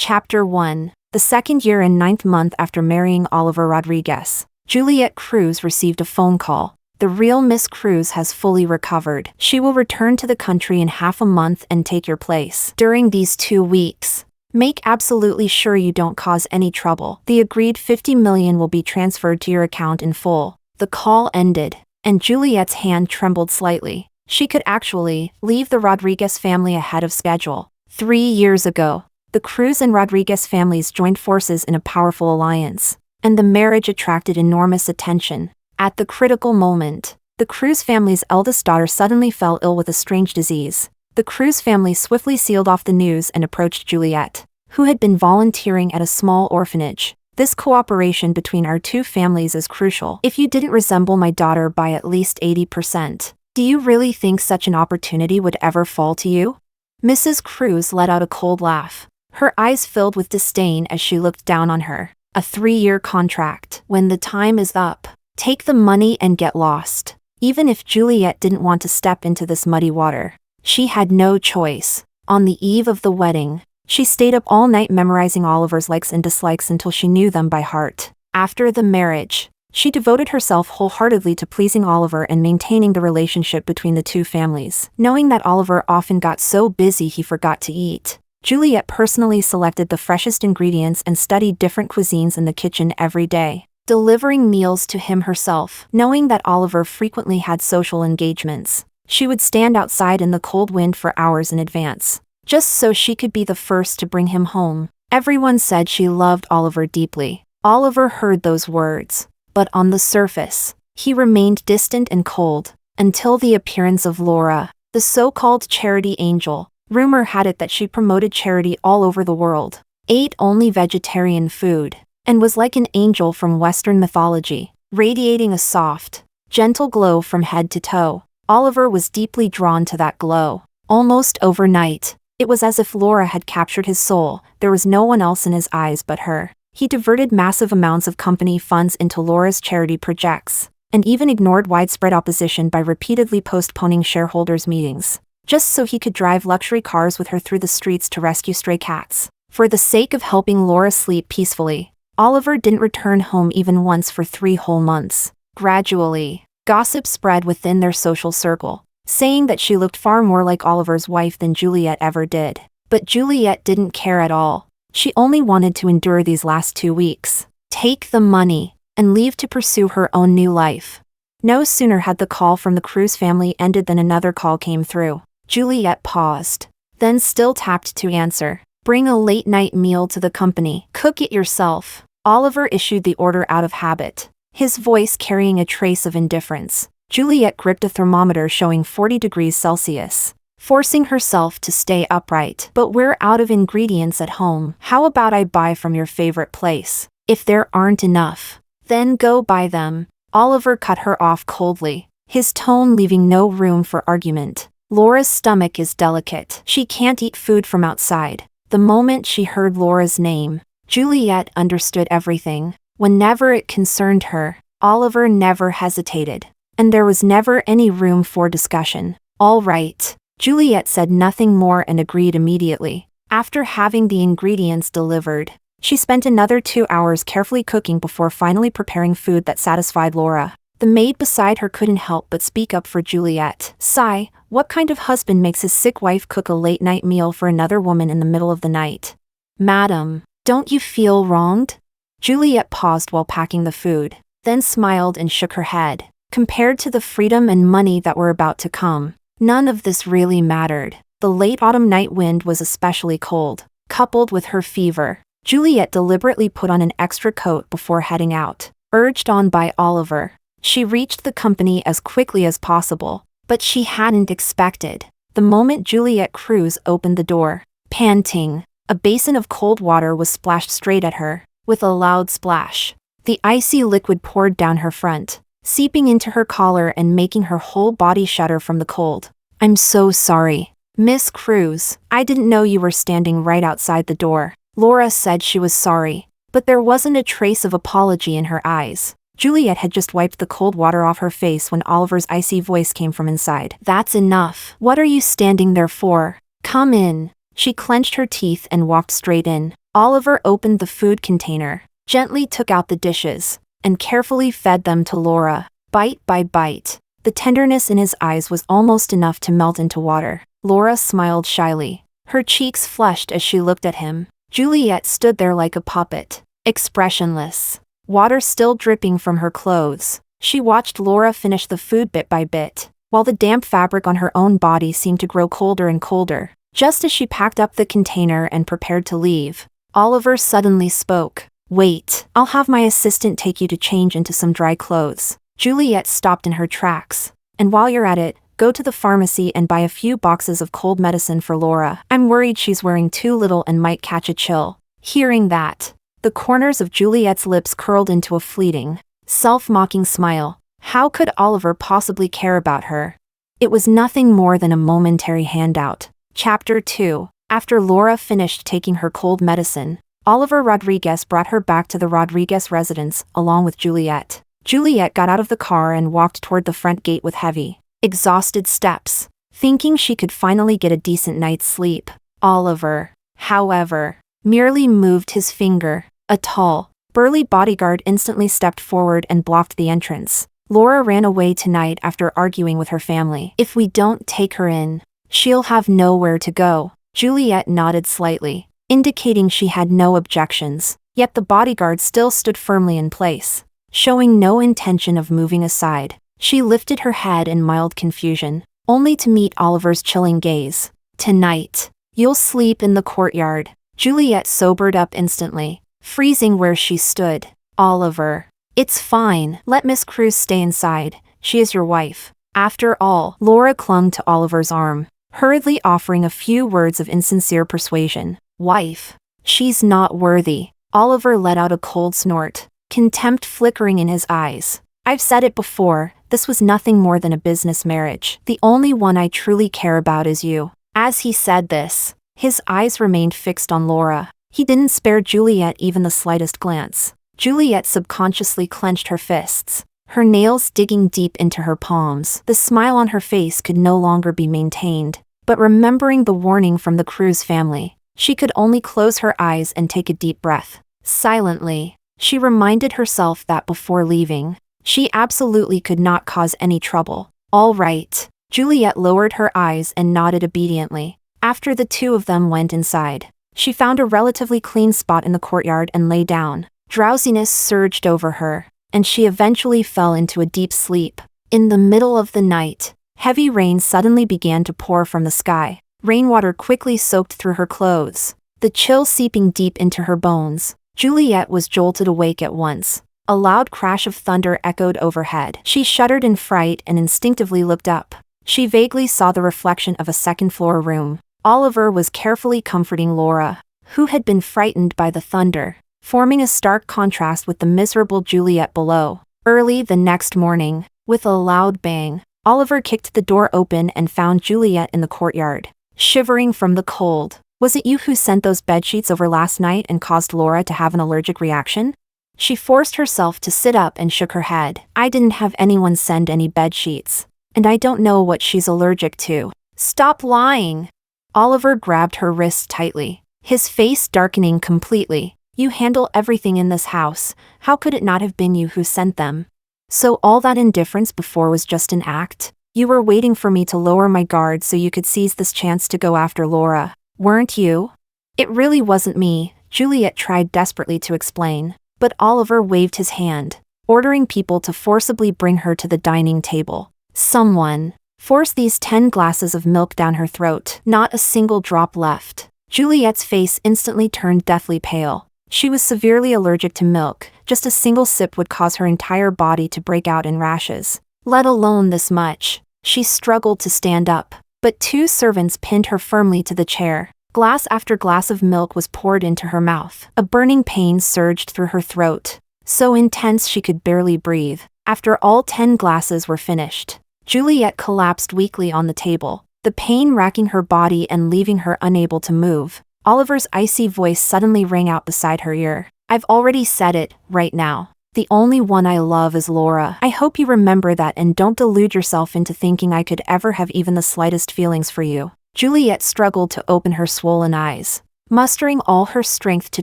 Chapter 1. The second year and 9th month after marrying Oliver Rodriguez, Juliette Cruz received a phone call. The real Miss Cruz has fully recovered. She will return to the country in half a month and take your place. During these 2 weeks, make absolutely sure you don't cause any trouble. The agreed $50 million will be transferred to your account in full. The call ended, and Juliette's hand trembled slightly. She could actually leave the Rodriguez family ahead of schedule. 3 years ago, the Cruz and Rodriguez families joined forces in a powerful alliance, and the marriage attracted enormous attention. At the critical moment, the Cruz family's eldest daughter suddenly fell ill with a strange disease. The Cruz family swiftly sealed off the news and approached Juliette, who had been volunteering at a small orphanage. This cooperation between our two families is crucial. If you didn't resemble my daughter by at least 80%, do you really think such an opportunity would ever fall to you? Mrs. Cruz let out a cold laugh. Her eyes filled with disdain as she looked down on her. A 3-year contract. When the time is up, take the money and get lost. Even if Juliette didn't want to step into this muddy water, she had no choice. On the eve of the wedding, she stayed up all night memorizing Oliver's likes and dislikes until she knew them by heart. After the marriage, she devoted herself wholeheartedly to pleasing Oliver and maintaining the relationship between the two families. Knowing that Oliver often got so busy he forgot to eat, Juliette personally selected the freshest ingredients and studied different cuisines in the kitchen every day, delivering meals to him herself. Knowing that Oliver frequently had social engagements, she would stand outside in the cold wind for hours in advance, just so she could be the first to bring him home. Everyone said she loved Oliver deeply. Oliver heard those words, but on the surface, he remained distant and cold, until the appearance of Laura, the so-called charity angel. Rumor had it that she promoted charity all over the world, ate only vegetarian food, and was like an angel from Western mythology, radiating a soft, gentle glow from head to toe. Oliver was deeply drawn to that glow. Almost overnight, it was as if Laura had captured his soul. There was no one else in his eyes but her. He diverted massive amounts of company funds into Laura's charity projects, and even ignored widespread opposition by repeatedly postponing shareholders' meetings, just so he could drive luxury cars with her through the streets to rescue stray cats. For the sake of helping Laura sleep peacefully, Oliver didn't return home even once for 3 whole months. Gradually, gossip spread within their social circle, saying that she looked far more like Oliver's wife than Juliette ever did. But Juliette didn't care at all. She only wanted to endure these last 2 weeks, take the money, and leave to pursue her own new life. No sooner had the call from the Cruz family ended than another call came through. Juliette paused, then still tapped to answer. Bring a late-night meal to the company. Cook it yourself. Oliver issued the order out of habit, his voice carrying a trace of indifference. Juliette gripped a thermometer showing 40 degrees Celsius, forcing herself to stay upright. But we're out of ingredients at home. How about I buy from your favorite place? If there aren't enough, then go buy them. Oliver cut her off coldly, his tone leaving no room for argument. Laura's stomach is delicate. She can't eat food from outside. The moment she heard Laura's name, Juliette understood everything. Whenever it concerned her, Oliver never hesitated, and there was never any room for discussion. All right. Juliette said nothing more and agreed immediately. After having the ingredients delivered, she spent another 2 hours carefully cooking before finally preparing food that satisfied Laura. The maid beside her couldn't help but speak up for Juliette. Sigh, what kind of husband makes his sick wife cook a late-night meal for another woman in the middle of the night? Madam, don't you feel wronged? Juliette paused while packing the food, then smiled and shook her head. Compared to the freedom and money that were about to come, none of this really mattered. The late autumn night wind was especially cold, coupled with her fever. Juliette deliberately put on an extra coat before heading out, urged on by Oliver. She reached the company as quickly as possible, but she hadn't expected. The moment Juliette Cruz opened the door, panting, a basin of cold water was splashed straight at her. With a loud splash, the icy liquid poured down her front, seeping into her collar and making her whole body shudder from the cold. I'm so sorry, Miss Cruz. I didn't know you were standing right outside the door. Laura said she was sorry, but there wasn't a trace of apology in her eyes. Juliette had just wiped the cold water off her face when Oliver's icy voice came from inside. That's enough. What are you standing there for? Come in. She clenched her teeth and walked straight in. Oliver opened the food container, gently took out the dishes, and carefully fed them to Laura, bite by bite. The tenderness in his eyes was almost enough to melt into water. Laura smiled shyly. Her cheeks flushed as she looked at him. Juliet stood there like a puppet, expressionless, water still dripping from her clothes. She watched Laura finish the food bit by bit, while the damp fabric on her own body seemed to grow colder and colder. Just as she packed up the container and prepared to leave, Oliver suddenly spoke. "Wait, I'll have my assistant take you to change into some dry clothes." Juliet stopped in her tracks. "And while you're at it, go to the pharmacy and buy a few boxes of cold medicine for Laura. I'm worried she's wearing too little and might catch a chill." Hearing that, the corners of Juliet's lips curled into a fleeting, self-mocking smile. How could Oliver possibly care about her? It was nothing more than a momentary handout. Chapter 2. After Laura finished taking her cold medicine, Oliver Rodriguez brought her back to the Rodriguez residence, along with Juliet. Juliet got out of the car and walked toward the front gate with heavy, exhausted steps, thinking she could finally get a decent night's sleep. Oliver, however, merely moved his finger. A tall, burly bodyguard instantly stepped forward and blocked the entrance. "Laura ran away tonight after arguing with her family. If we don't take her in, she'll have nowhere to go." Juliet nodded slightly, indicating she had no objections, yet the bodyguard still stood firmly in place, showing no intention of moving aside. She lifted her head in mild confusion, only to meet Oliver's chilling gaze. "Tonight, you'll sleep in the courtyard." Juliet sobered up instantly, freezing where she stood. "Oliver, it's fine. Let Miss Cruz stay inside. She is your wife." After all, Laura clung to Oliver's arm, hurriedly offering a few words of insincere persuasion. "Wife? She's not worthy." Oliver let out a cold snort, contempt flickering in his eyes. "I've said it before, this was nothing more than a business marriage. The only one I truly care about is you." As he said this, his eyes remained fixed on Laura. He didn't spare Juliet even the slightest glance. Juliet subconsciously clenched her fists, her nails digging deep into her palms. The smile on her face could no longer be maintained, but remembering the warning from the Cruz family, she could only close her eyes and take a deep breath. Silently, she reminded herself that before leaving, she absolutely could not cause any trouble. "All right." Juliet lowered her eyes and nodded obediently. After the two of them went inside, she found a relatively clean spot in the courtyard and lay down. Drowsiness surged over her, and she eventually fell into a deep sleep. In the middle of the night, heavy rain suddenly began to pour from the sky. Rainwater quickly soaked through her clothes, the chill seeping deep into her bones. Juliet was jolted awake at once. A loud crash of thunder echoed overhead. She shuddered in fright and instinctively looked up. She vaguely saw the reflection of a second-floor room. Oliver was carefully comforting Laura, who had been frightened by the thunder, forming a stark contrast with the miserable Juliet below. Early the next morning, with a loud bang, Oliver kicked the door open and found Juliet in the courtyard, shivering from the cold. "Was it you who sent those bedsheets over last night and caused Laura to have an allergic reaction?" She forced herself to sit up and shook her head. "I didn't have anyone send any bedsheets, and I don't know what she's allergic to." "Stop lying!" Oliver grabbed her wrists tightly, his face darkening completely. "You handle everything in this house. How could it not have been you who sent them? So all that indifference before was just an act? You were waiting for me to lower my guard so you could seize this chance to go after Laura, weren't you?" "It really wasn't me," Juliet tried desperately to explain, but Oliver waved his hand, ordering people to forcibly bring her to the dining table. "Someone, force these 10 glasses of milk down her throat." Not a single drop left. Juliet's face instantly turned deathly pale. She was severely allergic to milk. Just a single sip would cause her entire body to break out in rashes. Let alone this much. She struggled to stand up, but 2 servants pinned her firmly to the chair. Glass after glass of milk was poured into her mouth. A burning pain surged through her throat, so intense she could barely breathe. After all 10 glasses were finished, Juliet collapsed weakly on the table, the pain racking her body and leaving her unable to move. Oliver's icy voice suddenly rang out beside her ear. "I've already said it, right now. The only one I love is Laura. I hope you remember that and don't delude yourself into thinking I could ever have even the slightest feelings for you." Juliet struggled to open her swollen eyes, mustering all her strength to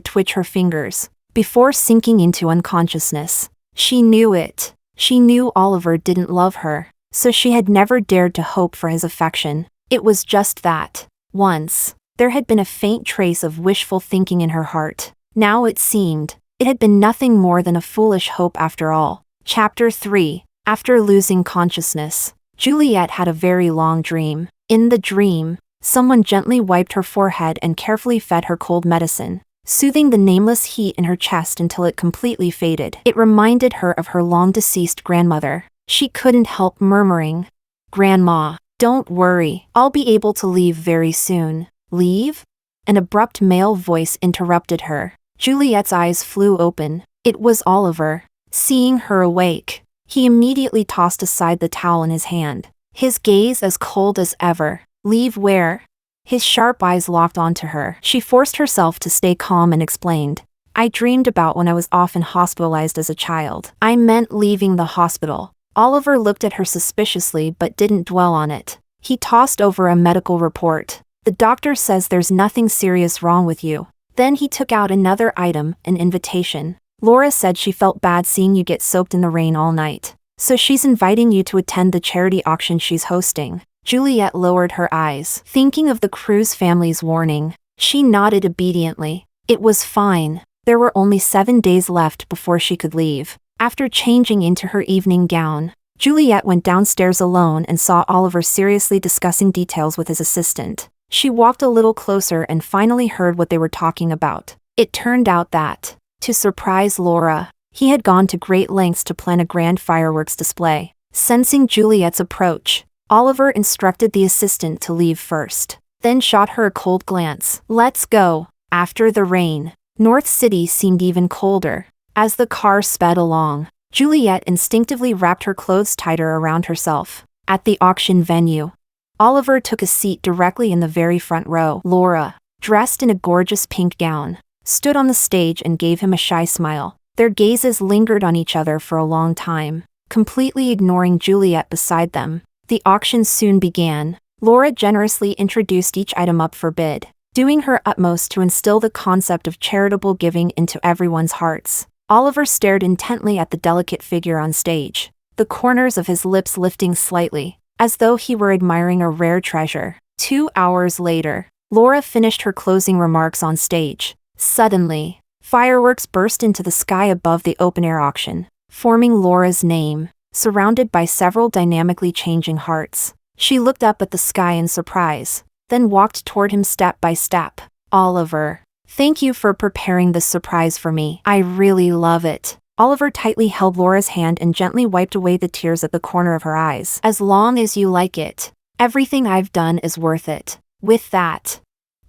twitch her fingers, before sinking into unconsciousness. She knew it. She knew Oliver didn't love her, so she had never dared to hope for his affection. It was just that. Once, there had been a faint trace of wishful thinking in her heart. Now it seemed, it had been nothing more than a foolish hope after all. Chapter 3. After losing consciousness, Juliet had a very long dream. In the dream, someone gently wiped her forehead and carefully fed her cold medicine, soothing the nameless heat in her chest until it completely faded. It reminded her of her long-deceased grandmother. She couldn't help murmuring, "Grandma, don't worry, I'll be able to leave very soon." "Leave?" An abrupt male voice interrupted her. Juliet's eyes flew open. It was Oliver. Seeing her awake, he immediately tossed aside the towel in his hand, his gaze as cold as ever. "Leave where?" His sharp eyes locked onto her. She forced herself to stay calm and explained, "I dreamed about when I was often hospitalized as a child." "I meant leaving the hospital." Oliver looked at her suspiciously but didn't dwell on it. He tossed over a medical report. "The doctor says there's nothing serious wrong with you." Then he took out another item, an invitation. "Laura said she felt bad seeing you get soaked in the rain all night, so she's inviting you to attend the charity auction she's hosting." Juliet lowered her eyes, thinking of the Cruz family's warning. She nodded obediently. It was fine. There were only 7 days left before she could leave. After changing into her evening gown, Juliet went downstairs alone and saw Oliver seriously discussing details with his assistant. She walked a little closer and finally heard what they were talking about. It turned out that, to surprise Laura, he had gone to great lengths to plan a grand fireworks display. Sensing Juliet's approach, Oliver instructed the assistant to leave first, then shot her a cold glance. "Let's go." After the rain, North City seemed even colder. As the car sped along, Juliet instinctively wrapped her clothes tighter around herself. At the auction venue, Oliver took a seat directly in the very front row. Laura, dressed in a gorgeous pink gown, stood on the stage and gave him a shy smile. Their gazes lingered on each other for a long time, completely ignoring Juliet beside them. The auction soon began. Laura generously introduced each item up for bid, doing her utmost to instill the concept of charitable giving into everyone's hearts. Oliver stared intently at the delicate figure on stage, the corners of his lips lifting slightly, as though he were admiring a rare treasure. 2 hours later, Laura finished her closing remarks on stage. Suddenly, fireworks burst into the sky above the open-air auction, forming Laura's name, surrounded by several dynamically changing hearts. She looked up at the sky in surprise, then walked toward him step by step. "Oliver, thank you for preparing this surprise for me. I really love it." Oliver tightly held Laura's hand and gently wiped away the tears at the corner of her eyes. "As long as you like it, everything I've done is worth it." With that,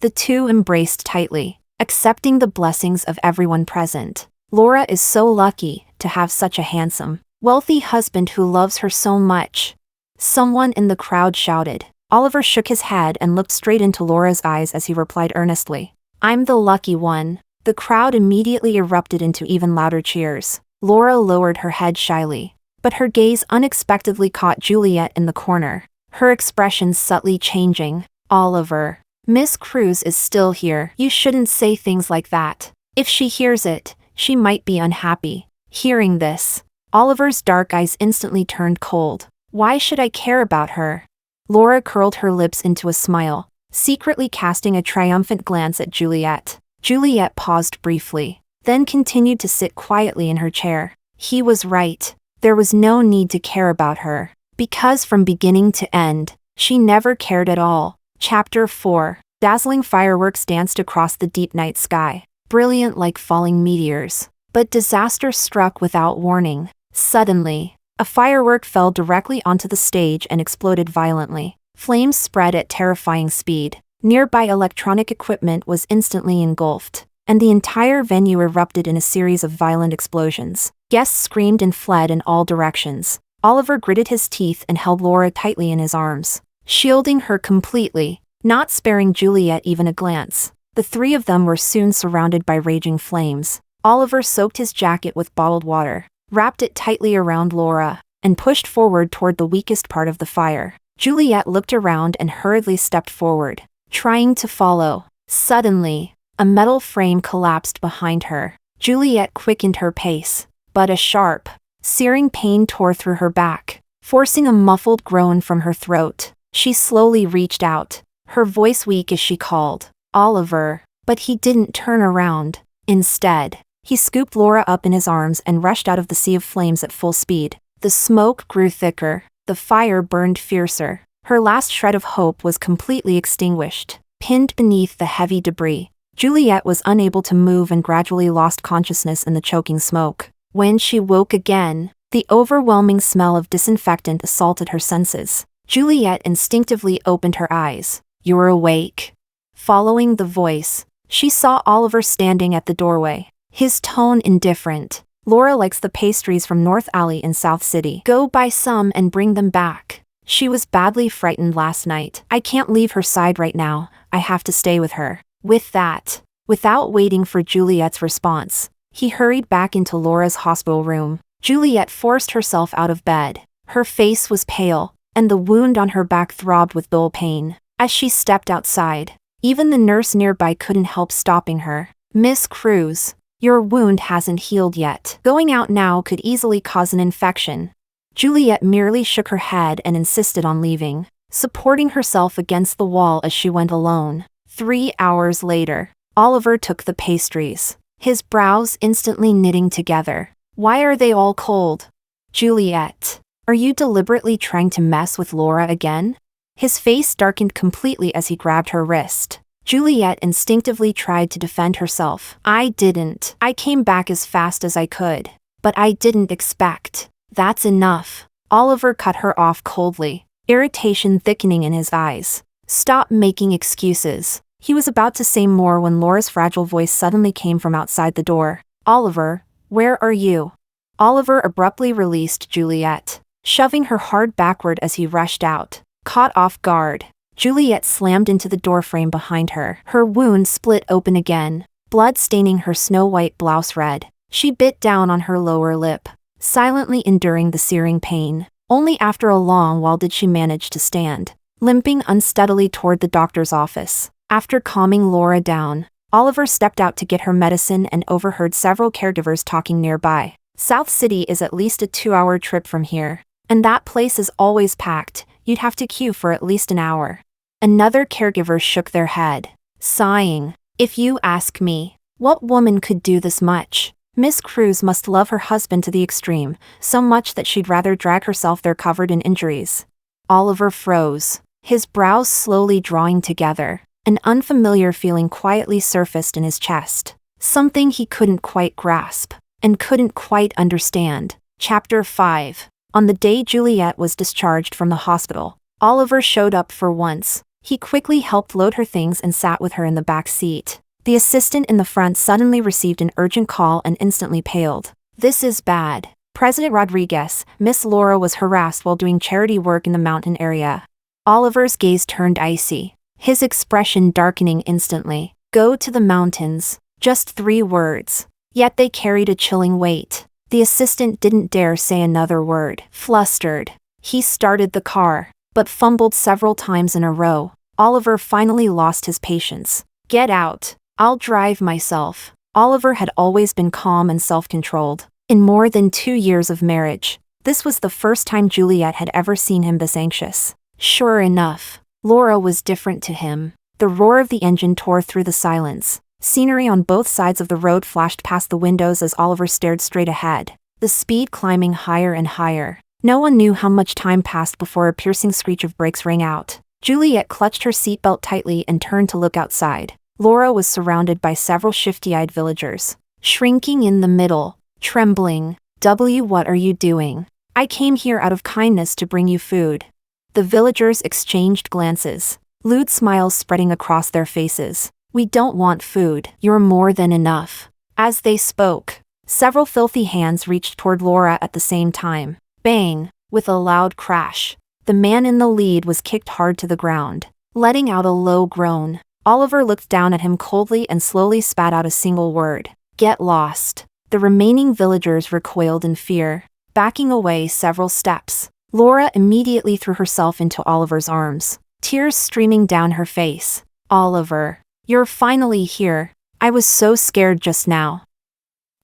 the two embraced tightly, accepting the blessings of everyone present. Laura is so lucky to have such a handsome, wealthy husband who loves her so much, someone in the crowd shouted. Oliver shook his head and looked straight into Laura's eyes as he replied earnestly, "I'm the lucky one." The crowd immediately erupted into even louder cheers. Laura lowered her head shyly, but her gaze unexpectedly caught Juliet in the corner, her expression subtly changing. "Oliver, Miss Cruz is still here. You shouldn't say things like that. If she hears it, she might be unhappy." Hearing this, Oliver's dark eyes instantly turned cold. "Why should I care about her?" Laura curled her lips into a smile, secretly casting a triumphant glance at Juliet. Juliet paused briefly, then continued to sit quietly in her chair. He was right. There was no need to care about her, because from beginning to end, she never cared at all. Chapter 4. Dazzling fireworks danced across the deep night sky, brilliant like falling meteors. But disaster struck without warning. Suddenly, a firework fell directly onto the stage and exploded violently. Flames spread at terrifying speed. Nearby electronic equipment was instantly engulfed, and the entire venue erupted in a series of violent explosions. Guests screamed and fled in all directions. Oliver gritted his teeth and held Laura tightly in his arms, shielding her completely, not sparing Juliet even a glance. The three of them were soon surrounded by raging flames. Oliver soaked his jacket with bottled water, wrapped it tightly around Laura, and pushed forward toward the weakest part of the fire. Juliet looked around and hurriedly stepped forward, trying to follow. Suddenly, a metal frame collapsed behind her. Juliet quickened her pace, but a sharp, searing pain tore through her back, forcing a muffled groan from her throat. She slowly reached out, her voice weak as she called, "Oliver," but he didn't turn around. Instead, he scooped Laura up in his arms and rushed out of the sea of flames at full speed. The smoke grew thicker, the fire burned fiercer. Her last shred of hope was completely extinguished. Pinned beneath the heavy debris, Juliet was unable to move and gradually lost consciousness in the choking smoke. When she woke again, the overwhelming smell of disinfectant assaulted her senses. Juliet instinctively opened her eyes. "You're awake." Following the voice, she saw Oliver standing at the doorway, his tone indifferent. "Laura likes the pastries from North Alley in South City. Go buy some and bring them back. She was badly frightened last night. I can't leave her side right now, I have to stay with her." With that, without waiting for Juliet's response, he hurried back into Laura's hospital room. Juliet forced herself out of bed. Her face was pale, and the wound on her back throbbed with dull pain. As she stepped outside, even the nurse nearby couldn't help stopping her. "Miss Cruz, your wound hasn't healed yet. Going out now could easily cause an infection." Juliet merely shook her head and insisted on leaving, supporting herself against the wall as she went alone. 3 hours later, Oliver took the pastries, his brows instantly knitting together. "Why are they all cold? Juliet, are you deliberately trying to mess with Laura again?" His face darkened completely as he grabbed her wrist. Juliet instinctively tried to defend herself. "I didn't. I came back as fast as I could. But I didn't expect." "That's enough." Oliver cut her off coldly, irritation thickening in his eyes. "Stop making excuses." He was about to say more when Laura's fragile voice suddenly came from outside the door. "Oliver, where are you?" Oliver abruptly released Juliet, shoving her hard backward as he rushed out. Caught off guard, Juliet slammed into the doorframe behind her. Her wound split open again, blood staining her snow-white blouse red. She bit down on her lower lip, silently enduring the searing pain. Only after a long while did she manage to stand, limping unsteadily toward the doctor's office. After calming Laura down, Oliver stepped out to get her medicine and overheard several caregivers talking nearby. South City is at least a 2-hour trip from here, and that place is always packed. You'd have to queue for at least an hour. Another caregiver shook their head, sighing. "If you ask me, what woman could do this much? Miss Cruz must love her husband to the extreme, so much that she'd rather drag herself there covered in injuries." Oliver froze, his brows slowly drawing together. An unfamiliar feeling quietly surfaced in his chest, something he couldn't quite grasp, and couldn't quite understand. Chapter 5. On the day Juliet was discharged from the hospital, Oliver showed up for once. He quickly helped load her things and sat with her in the back seat. The assistant in the front suddenly received an urgent call and instantly paled. "This is bad. President Rodriguez, Miss Laura was harassed while doing charity work in the mountain area." Oliver's gaze turned icy, his expression darkening instantly. "Go to the mountains." Just 3 words, yet they carried a chilling weight. The assistant didn't dare say another word. Flustered, he started the car, but fumbled several times in a row. Oliver finally lost his patience. "Get out. I'll drive myself." Oliver had always been calm and self-controlled. In more than 2 years of marriage, this was the first time Juliet had ever seen him this anxious. Sure enough, Laura was different to him. The roar of the engine tore through the silence. Scenery on both sides of the road flashed past the windows as Oliver stared straight ahead, the speed climbing higher and higher. No one knew how much time passed before a piercing screech of brakes rang out. Juliet clutched her seatbelt tightly and turned to look outside. Laura was surrounded by several shifty-eyed villagers, shrinking in the middle, trembling. What are you doing?" "I came here out of kindness to bring you food." The villagers exchanged glances, lewd smiles spreading across their faces. "We don't want food. You're more than enough." As they spoke, several filthy hands reached toward Laura at the same time. Bang! With a loud crash, the man in the lead was kicked hard to the ground, letting out a low groan. Oliver looked down at him coldly and slowly spat out a single word. "Get lost." The remaining villagers recoiled in fear, backing away several steps. Laura immediately threw herself into Oliver's arms, tears streaming down her face. Oliver, you're finally here. I was so scared just now.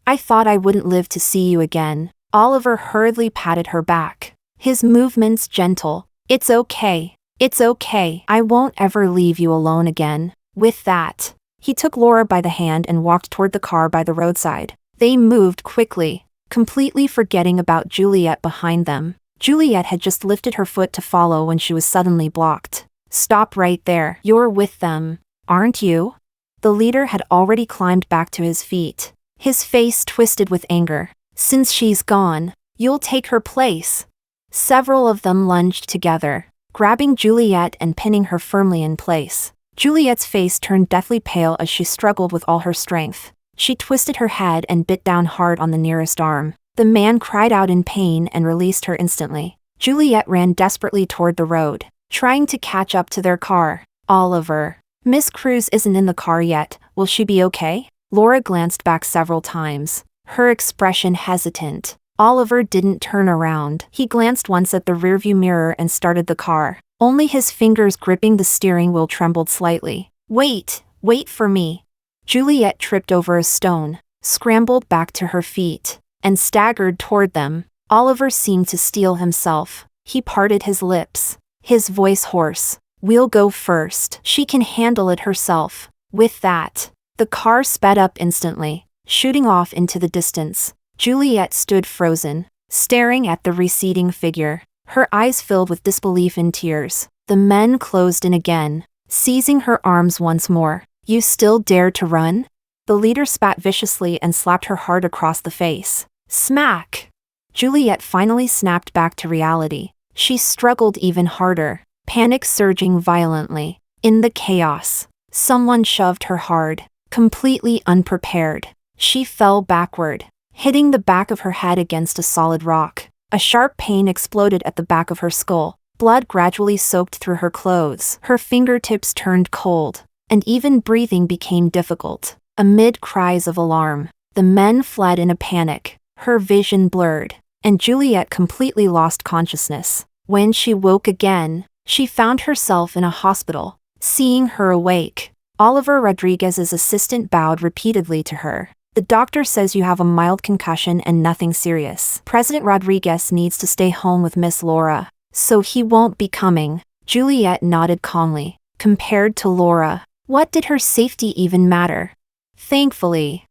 I thought I wouldn't live to see you again. Oliver hurriedly patted her back, his movements gentle. It's okay. It's okay. I won't ever leave you alone again. With that, he took Laura by the hand and walked toward the car by the roadside. They moved quickly, completely forgetting about Juliet behind them. Juliet had just lifted her foot to follow when she was suddenly blocked. Stop right there. You're with them, aren't you? The leader had already climbed back to his feet, his face twisted with anger. Since she's gone, you'll take her place. Several of them lunged together, grabbing Juliet and pinning her firmly in place. Juliet's face turned deathly pale as she struggled with all her strength. She twisted her head and bit down hard on the nearest arm. The man cried out in pain and released her instantly. Juliet ran desperately toward the road, trying to catch up to their car. Oliver, Miss Cruz isn't in the car yet. Will she be okay? Laura glanced back several times, her expression hesitant. Oliver didn't turn around. He glanced once at the rearview mirror and started the car. Only his fingers gripping the steering wheel trembled slightly. Wait for me. Juliet tripped over a stone, scrambled back to her feet, and staggered toward them. Oliver seemed to steel himself. He parted his lips, his voice hoarse. We'll go first. She can handle it herself. With that, the car sped up instantly, shooting off into the distance. Juliet stood frozen, staring at the receding figure, her eyes filled with disbelief and tears. The men closed in again, seizing her arms once more. You still dare to run? The leader spat viciously and slapped her hard across the face. Smack! Juliet finally snapped back to reality. She struggled even harder, panic surging violently. In the chaos, someone shoved her hard, completely unprepared. She fell backward, hitting the back of her head against a solid rock. A sharp pain exploded at the back of her skull. Blood gradually soaked through her clothes. Her fingertips turned cold, and even breathing became difficult. Amid cries of alarm, the men fled in a panic. Her vision blurred, and Juliet completely lost consciousness. When she woke again, she found herself in a hospital. Seeing her awake, Oliver Rodriguez's assistant bowed repeatedly to her. The doctor says you have a mild concussion and nothing serious. President Rodriguez needs to stay home with Miss Laura, so he won't be coming. Juliet nodded calmly. Compared to Laura, what did her safety even matter? Thankfully,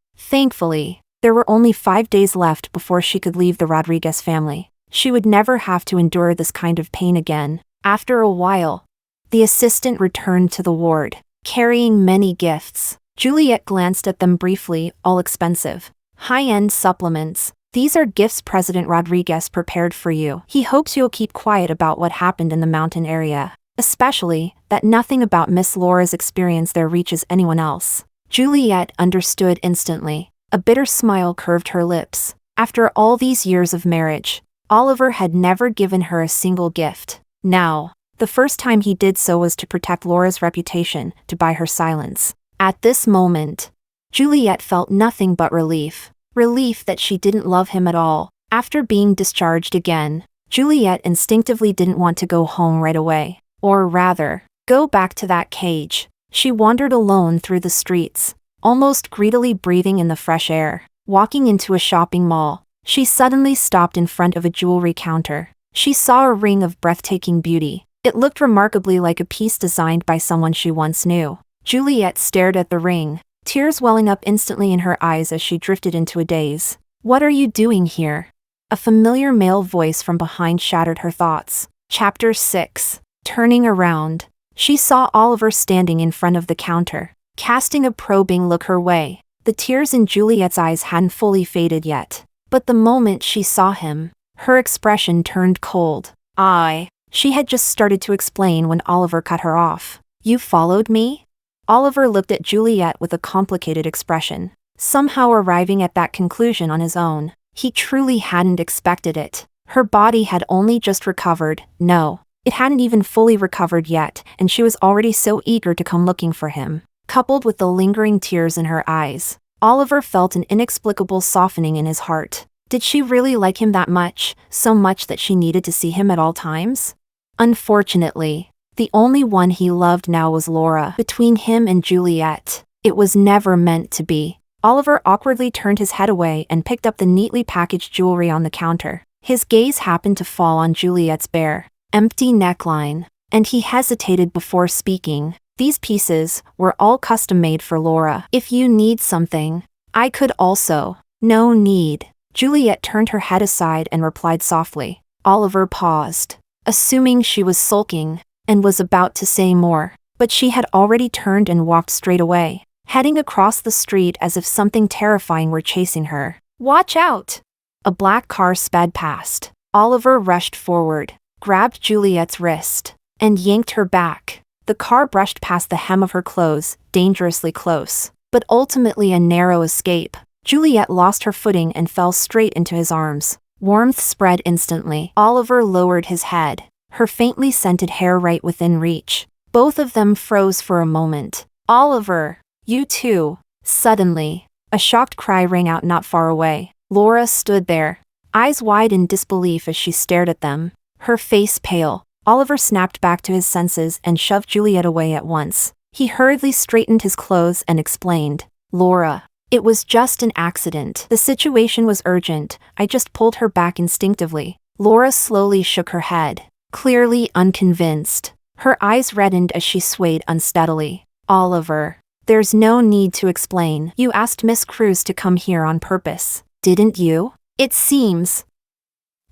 there were only 5 days left before she could leave the Rodriguez family. She would never have to endure this kind of pain again. After a while, the assistant returned to the ward, carrying many gifts. Juliet glanced at them briefly. All expensive, high-end supplements. These are gifts President Rodriguez prepared for you. He hopes you'll keep quiet about what happened in the mountain area, especially that nothing about Miss Laura's experience there reaches anyone else. Juliet understood instantly. A bitter smile curved her lips. After all these years of marriage, Oliver had never given her a single gift. Now, the first time he did so was to protect Laura's reputation, to buy her silence. At this moment, Juliet felt nothing but relief. Relief that she didn't love him at all. After being discharged again, Juliet instinctively didn't want to go home right away. Or rather, go back to that cage. She wandered alone through the streets, almost greedily breathing in the fresh air. Walking into a shopping mall, she suddenly stopped in front of a jewelry counter. She saw a ring of breathtaking beauty. It looked remarkably like a piece designed by someone she once knew. Juliet stared at the ring, tears welling up instantly in her eyes as she drifted into a daze. What are you doing here? A familiar male voice from behind shattered her thoughts. Chapter 6. Turning around, she saw Oliver standing in front of the counter, casting a probing look her way. The tears in Juliet's eyes hadn't fully faded yet. But the moment she saw him, her expression turned cold. She had just started to explain when Oliver cut her off. You followed me? Oliver looked at Juliet with a complicated expression, somehow arriving at that conclusion on his own. He truly hadn't expected it. Her body had only just recovered. No, it hadn't even fully recovered yet, and she was already so eager to come looking for him. Coupled with the lingering tears in her eyes, Oliver felt an inexplicable softening in his heart. Did she really like him that much, so much that she needed to see him at all times? Unfortunately, the only one he loved now was Laura. Between him and Juliet, it was never meant to be. Oliver awkwardly turned his head away and picked up the neatly packaged jewelry on the counter. His gaze happened to fall on Juliet's bare, empty neckline, and he hesitated before speaking. These pieces were all custom-made for Laura. If you need something, I could also. No need. Juliet turned her head aside and replied softly. Oliver paused, assuming she was sulking, and was about to say more, but she had already turned and walked straight away, heading across the street as if something terrifying were chasing her. Watch out! A black car sped past. Oliver rushed forward, grabbed Juliet's wrist, and yanked her back. The car brushed past the hem of her clothes, dangerously close, but ultimately a narrow escape. Juliet lost her footing and fell straight into his arms. Warmth spread instantly. Oliver lowered his head, her faintly scented hair right within reach. Both of them froze for a moment. Oliver, you too. Suddenly, a shocked cry rang out not far away. Laura stood there, eyes wide in disbelief as she stared at them, her face pale. Oliver snapped back to his senses and shoved Juliet away at once. He hurriedly straightened his clothes and explained. Laura, it was just an accident. The situation was urgent. I just pulled her back instinctively. Laura slowly shook her head, clearly unconvinced. Her eyes reddened as she swayed unsteadily. Oliver, there's no need to explain. You asked Miss Cruz to come here on purpose, didn't you? It seems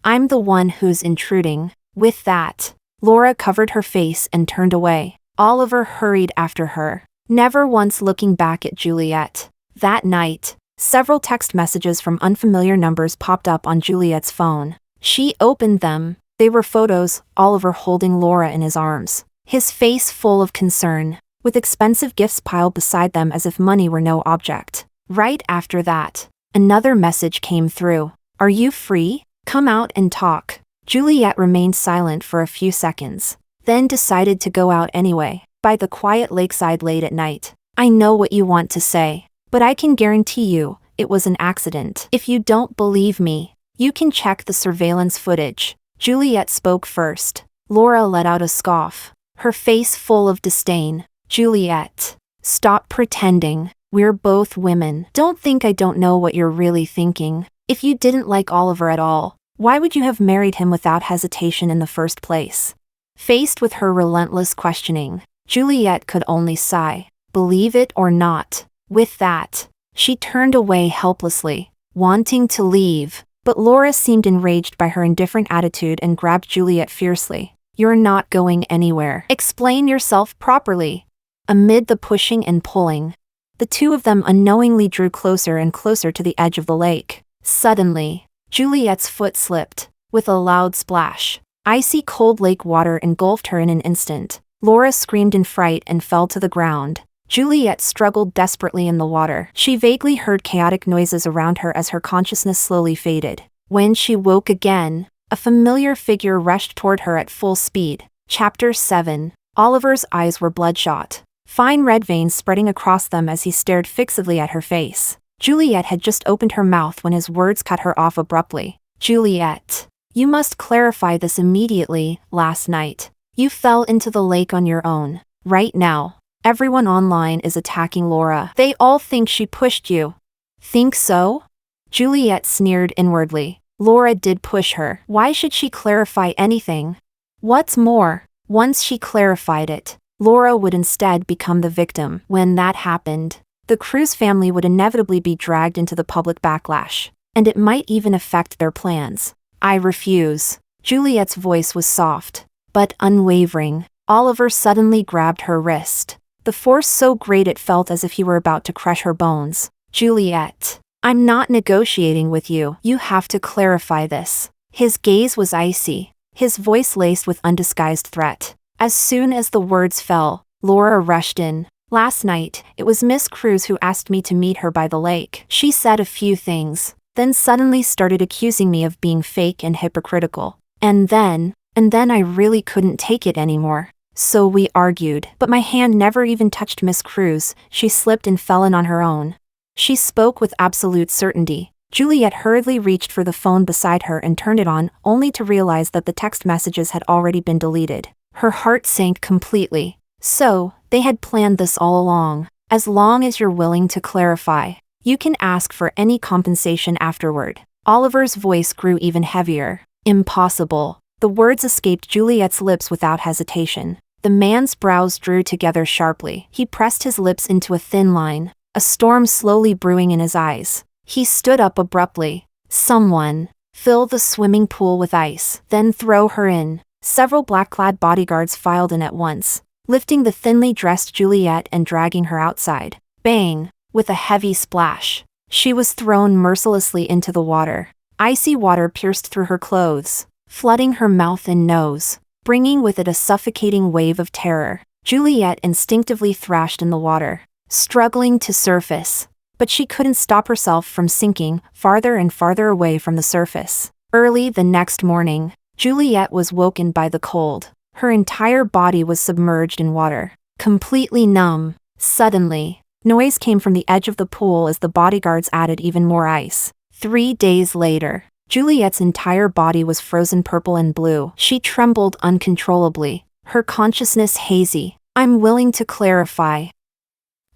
I'm the one who's intruding. With that, Laura covered her face and turned away. Oliver hurried after her, never once looking back at Juliet. That night, several text messages from unfamiliar numbers popped up on Juliet's phone. She opened them. They were photos, Oliver holding Laura in his arms, his face full of concern, with expensive gifts piled beside them as if money were no object. Right after that, another message came through. Are you free? Come out and talk. Juliet remained silent for a few seconds, then decided to go out anyway. By the quiet lakeside late at night. I know what you want to say, but I can guarantee you, it was an accident. If you don't believe me, you can check the surveillance footage. Juliet spoke first. Laura let out a scoff, her face full of disdain. Juliet, stop pretending. We're both women. Don't think I don't know what you're really thinking. If you didn't like Oliver at all, why would you have married him without hesitation in the first place? Faced with her relentless questioning, Juliet could only sigh. Believe it or not. With that, she turned away helplessly, wanting to leave, but Laura seemed enraged by her indifferent attitude and grabbed Juliet fiercely. You're not going anywhere. Explain yourself properly. Amid the pushing and pulling, the two of them unknowingly drew closer and closer to the edge of the lake. Suddenly, Juliet's foot slipped, with a loud splash. Icy cold lake water engulfed her in an instant. Laura screamed in fright and fell to the ground. Juliet struggled desperately in the water. She vaguely heard chaotic noises around her as her consciousness slowly faded. When she woke again, a familiar figure rushed toward her at full speed. Chapter 7. Oliver's eyes were bloodshot, fine red veins spreading across them as he stared fixedly at her face. Juliet had just opened her mouth when his words cut her off abruptly. Juliet, you must clarify this immediately. Last night, you fell into the lake on your own. Right now, everyone online is attacking Laura. They all think she pushed you. Think so? Juliet sneered inwardly. Laura did push her. Why should she clarify anything? What's more, once she clarified it, Laura would instead become the victim. When that happened, the Cruz family would inevitably be dragged into the public backlash, and it might even affect their plans. I refuse. Juliet's voice was soft, but unwavering. Oliver suddenly grabbed her wrist, the force so great it felt as if he were about to crush her bones. Juliet, I'm not negotiating with you. You have to clarify this. His gaze was icy, his voice laced with undisguised threat. As soon as the words fell, Laura rushed in. Last night, it was Miss Cruz who asked me to meet her by the lake. She said a few things, then suddenly started accusing me of being fake and hypocritical. And then I really couldn't take it anymore. So we argued, but my hand never even touched Miss Cruz. She slipped and fell in on her own. She spoke with absolute certainty. Juliet hurriedly reached for the phone beside her and turned it on, only to realize that the text messages had already been deleted. Her heart sank completely. So, they had planned this all along. As long as you're willing to clarify, you can ask for any compensation afterward. Oliver's voice grew even heavier. Impossible. The words escaped Juliet's lips without hesitation. The man's brows drew together sharply. He pressed his lips into a thin line, a storm slowly brewing in his eyes. He stood up abruptly. Someone, fill the swimming pool with ice, then throw her in. Several black-clad bodyguards filed in at once, lifting the thinly dressed Juliet and dragging her outside. Bang! With a heavy splash, she was thrown mercilessly into the water. Icy water pierced through her clothes, flooding her mouth and nose, bringing with it a suffocating wave of terror. Juliet instinctively thrashed in the water, struggling to surface, but she couldn't stop herself from sinking farther and farther away from the surface. Early the next morning, Juliet was woken by the cold. Her entire body was submerged in water, completely numb. Suddenly, noise came from the edge of the pool as the bodyguards added even more ice. 3 days later, Juliet's entire body was frozen purple and blue. She trembled uncontrollably, her consciousness hazy. I'm willing to clarify.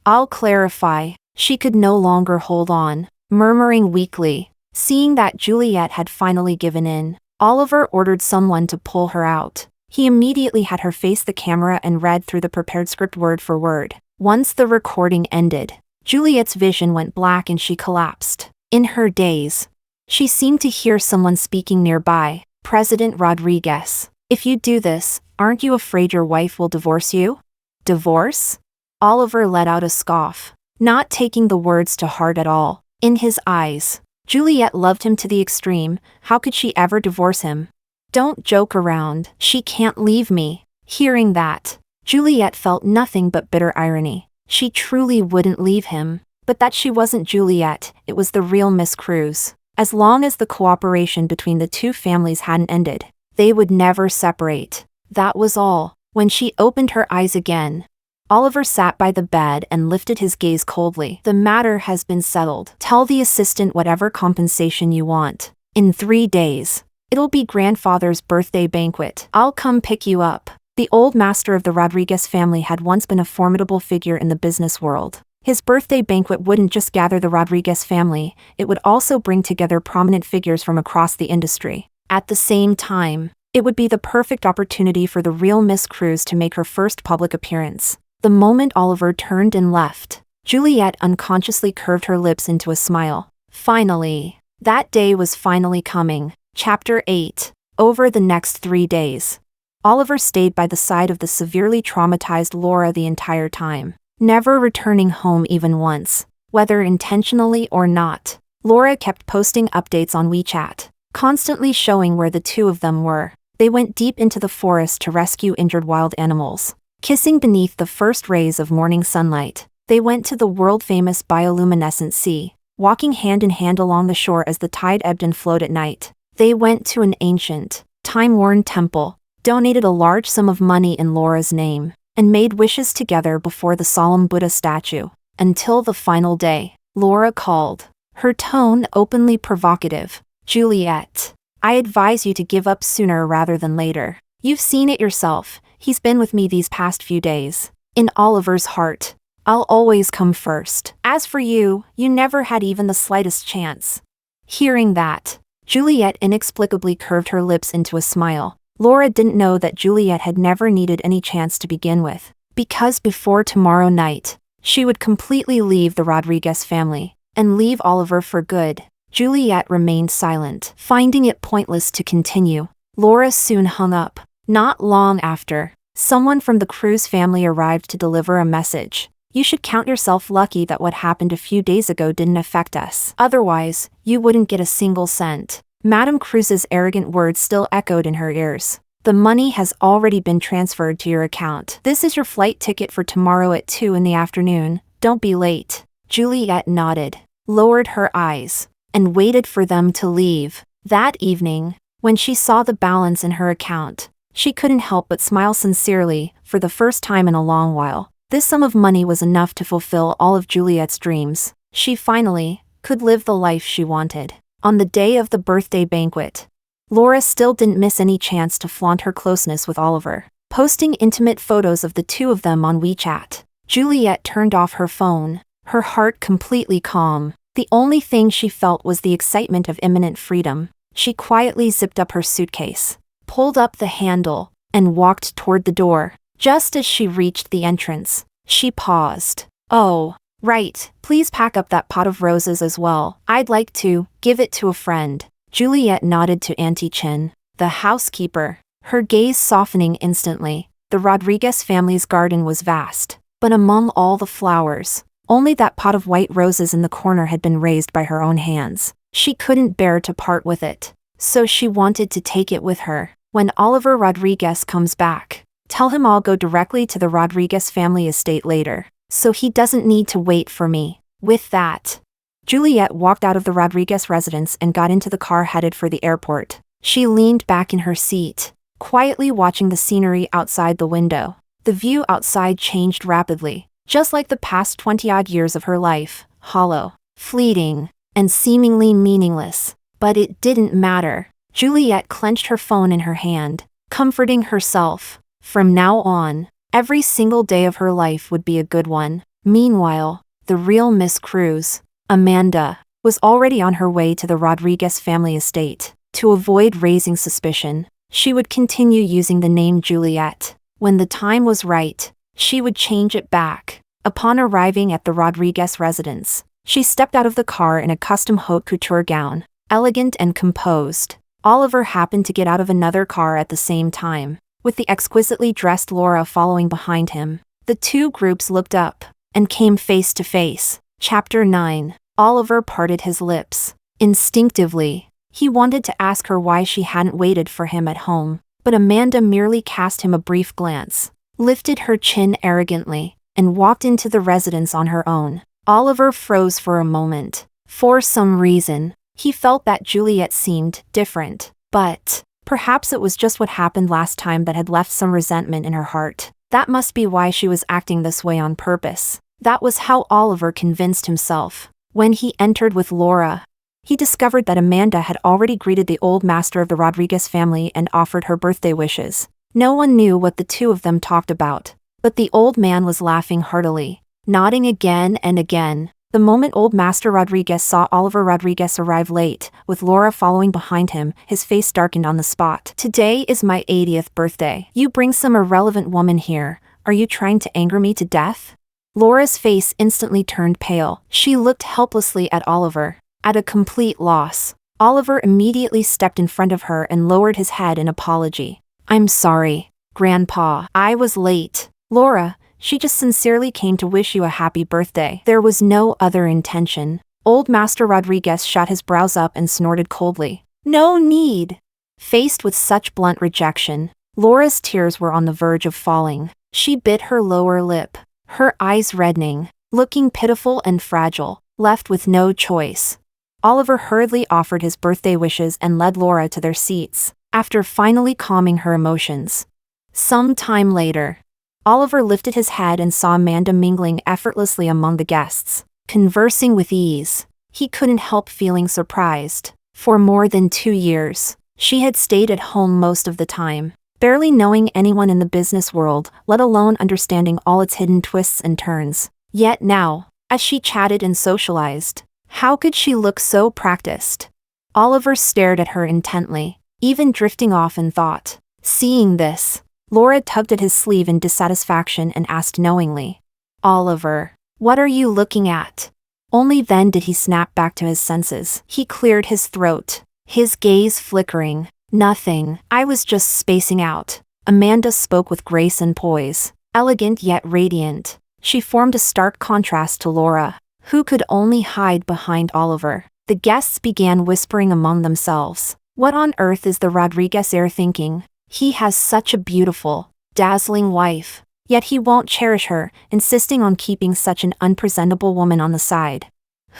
I'll clarify. She could no longer hold on, murmuring weakly. Seeing that Juliet had finally given in, Oliver ordered someone to pull her out. He immediately had her face the camera and read through the prepared script word for word. Once the recording ended, Juliet's vision went black and she collapsed. In her daze, she seemed to hear someone speaking nearby. President Rodriguez, if you do this, aren't you afraid your wife will divorce you? Divorce? Oliver let out a scoff, not taking the words to heart at all. In his eyes, Juliet loved him to the extreme. How could she ever divorce him? Don't joke around. She can't leave me. Hearing that, Juliet felt nothing but bitter irony. She truly wouldn't leave him. But that she wasn't Juliet, it was the real Miss Cruz. As long as the cooperation between the two families hadn't ended, they would never separate. That was all. When she opened her eyes again, Oliver sat by the bed and lifted his gaze coldly. The matter has been settled. Tell the assistant whatever compensation you want. In 3 days, it'll be grandfather's birthday banquet. I'll come pick you up. The old master of the Rodriguez family had once been a formidable figure in the business world. His birthday banquet wouldn't just gather the Rodriguez family, it would also bring together prominent figures from across the industry. At the same time, it would be the perfect opportunity for the real Miss Cruz to make her first public appearance. The moment Oliver turned and left, Juliet unconsciously curved her lips into a smile. Finally, that day was finally coming. Chapter 8. Over the next 3 days, Oliver stayed by the side of the severely traumatized Laura the entire time, never returning home even once. Whether intentionally or not, Laura kept posting updates on WeChat, constantly showing where the two of them were. They went deep into the forest to rescue injured wild animals. Kissing beneath the first rays of morning sunlight, they went to the world-famous bioluminescent sea, walking hand in hand along the shore as the tide ebbed and flowed at night. They went to an ancient, time-worn temple, donated a large sum of money in Laura's name, and made wishes together before the solemn Buddha statue. Until the final day, Laura called, her tone openly provocative. Juliet, I advise you to give up sooner rather than later. You've seen it yourself. He's been with me these past few days. In Oliver's heart, I'll always come first. As for you, you never had even the slightest chance. Hearing that, Juliet inexplicably curved her lips into a smile. Laura didn't know that Juliet had never needed any chance to begin with, because before tomorrow night, she would completely leave the Rodriguez family, and leave Oliver for good. Juliet remained silent, finding it pointless to continue. Laura soon hung up. Not long after, someone from the Cruz family arrived to deliver a message. You should count yourself lucky that what happened a few days ago didn't affect us. Otherwise, you wouldn't get a single cent. Madame Cruz's arrogant words still echoed in her ears. The money has already been transferred to your account. This is your flight ticket for tomorrow at 2 in the afternoon. Don't be late. Juliet nodded, lowered her eyes, and waited for them to leave. That evening, when she saw the balance in her account, she couldn't help but smile sincerely. For the first time in a long while, this sum of money was enough to fulfill all of Juliet's dreams. She finally, could live the life she wanted. On the day of the birthday banquet, Laura still didn't miss any chance to flaunt her closeness with Oliver, posting intimate photos of the two of them on WeChat. Juliet turned off her phone, her heart completely calm. The only thing she felt was the excitement of imminent freedom. She quietly zipped up her suitcase, pulled up the handle, and walked toward the door. Just as she reached the entrance, she paused. "Oh, right, please pack up that pot of roses as well. I'd like to give it to a friend." Juliet nodded to Auntie Chin, the housekeeper, her gaze softening instantly. The Rodriguez family's garden was vast, but among all the flowers, only that pot of white roses in the corner had been raised by her own hands. She couldn't bear to part with it, so she wanted to take it with her. "When Oliver Rodriguez comes back, tell him I'll go directly to the Rodriguez family estate later, so he doesn't need to wait for me." With that, Juliet walked out of the Rodriguez residence and got into the car headed for the airport. She leaned back in her seat, quietly watching the scenery outside the window. The view outside changed rapidly, just like the past 20-odd years of her life, hollow, fleeting, and seemingly meaningless. But it didn't matter. Juliet clenched her phone in her hand, comforting herself. From now on, every single day of her life would be a good one. Meanwhile, the real Miss Cruz, Amanda, was already on her way to the Rodriguez family estate. To avoid raising suspicion, she would continue using the name Juliet. When the time was right, she would change it back. Upon arriving at the Rodriguez residence, she stepped out of the car in a custom haute couture gown, elegant and composed. Oliver happened to get out of another car at the same time, with the exquisitely dressed Laura following behind him. The two groups looked up and came face to face. Chapter 9. Oliver parted his lips. Instinctively, he wanted to ask her why she hadn't waited for him at home, but Amanda merely cast him a brief glance, lifted her chin arrogantly, and walked into the residence on her own. Oliver froze for a moment. For some reason, he felt that Juliet seemed different, but perhaps it was just what happened last time that had left some resentment in her heart. That must be why she was acting this way on purpose. That was how Oliver convinced himself. When he entered with Laura, he discovered that Amanda had already greeted the old master of the Rodriguez family and offered her birthday wishes. No one knew what the two of them talked about, but the old man was laughing heartily, nodding again and again. The moment old Master Rodriguez saw Oliver Rodriguez arrive late, with Laura following behind him, his face darkened on the spot. "Today is my 80th birthday. You bring some irrelevant woman here. Are you trying to anger me to death?" Laura's face instantly turned pale. She looked helplessly at Oliver, at a complete loss. Oliver immediately stepped in front of her and lowered his head in apology. "I'm sorry, Grandpa. I was late. Laura, she just sincerely came to wish you a happy birthday. There was no other intention." Old Master Rodriguez shot his brows up and snorted coldly. "No need." Faced with such blunt rejection, Laura's tears were on the verge of falling. She bit her lower lip, her eyes reddening, looking pitiful and fragile, left with no choice. Oliver hurriedly offered his birthday wishes and led Laura to their seats, after finally calming her emotions. Some time later, Oliver lifted his head and saw Amanda mingling effortlessly among the guests, conversing with ease. He couldn't help feeling surprised. For more than 2 years, she had stayed at home most of the time, barely knowing anyone in the business world, let alone understanding all its hidden twists and turns. Yet now, as she chatted and socialized, how could she look so practiced? Oliver stared at her intently, even drifting off in thought. Seeing this, Laura tugged at his sleeve in dissatisfaction and asked knowingly, "Oliver, what are you looking at?" Only then did he snap back to his senses. He cleared his throat, his gaze flickering. "Nothing. I was just spacing out." Amanda spoke with grace and poise, elegant yet radiant. She formed a stark contrast to Laura, who could only hide behind Oliver. The guests began whispering among themselves. What on earth is the Rodriguez heir thinking? He has such a beautiful, dazzling wife, yet he won't cherish her, insisting on keeping such an unpresentable woman on the side.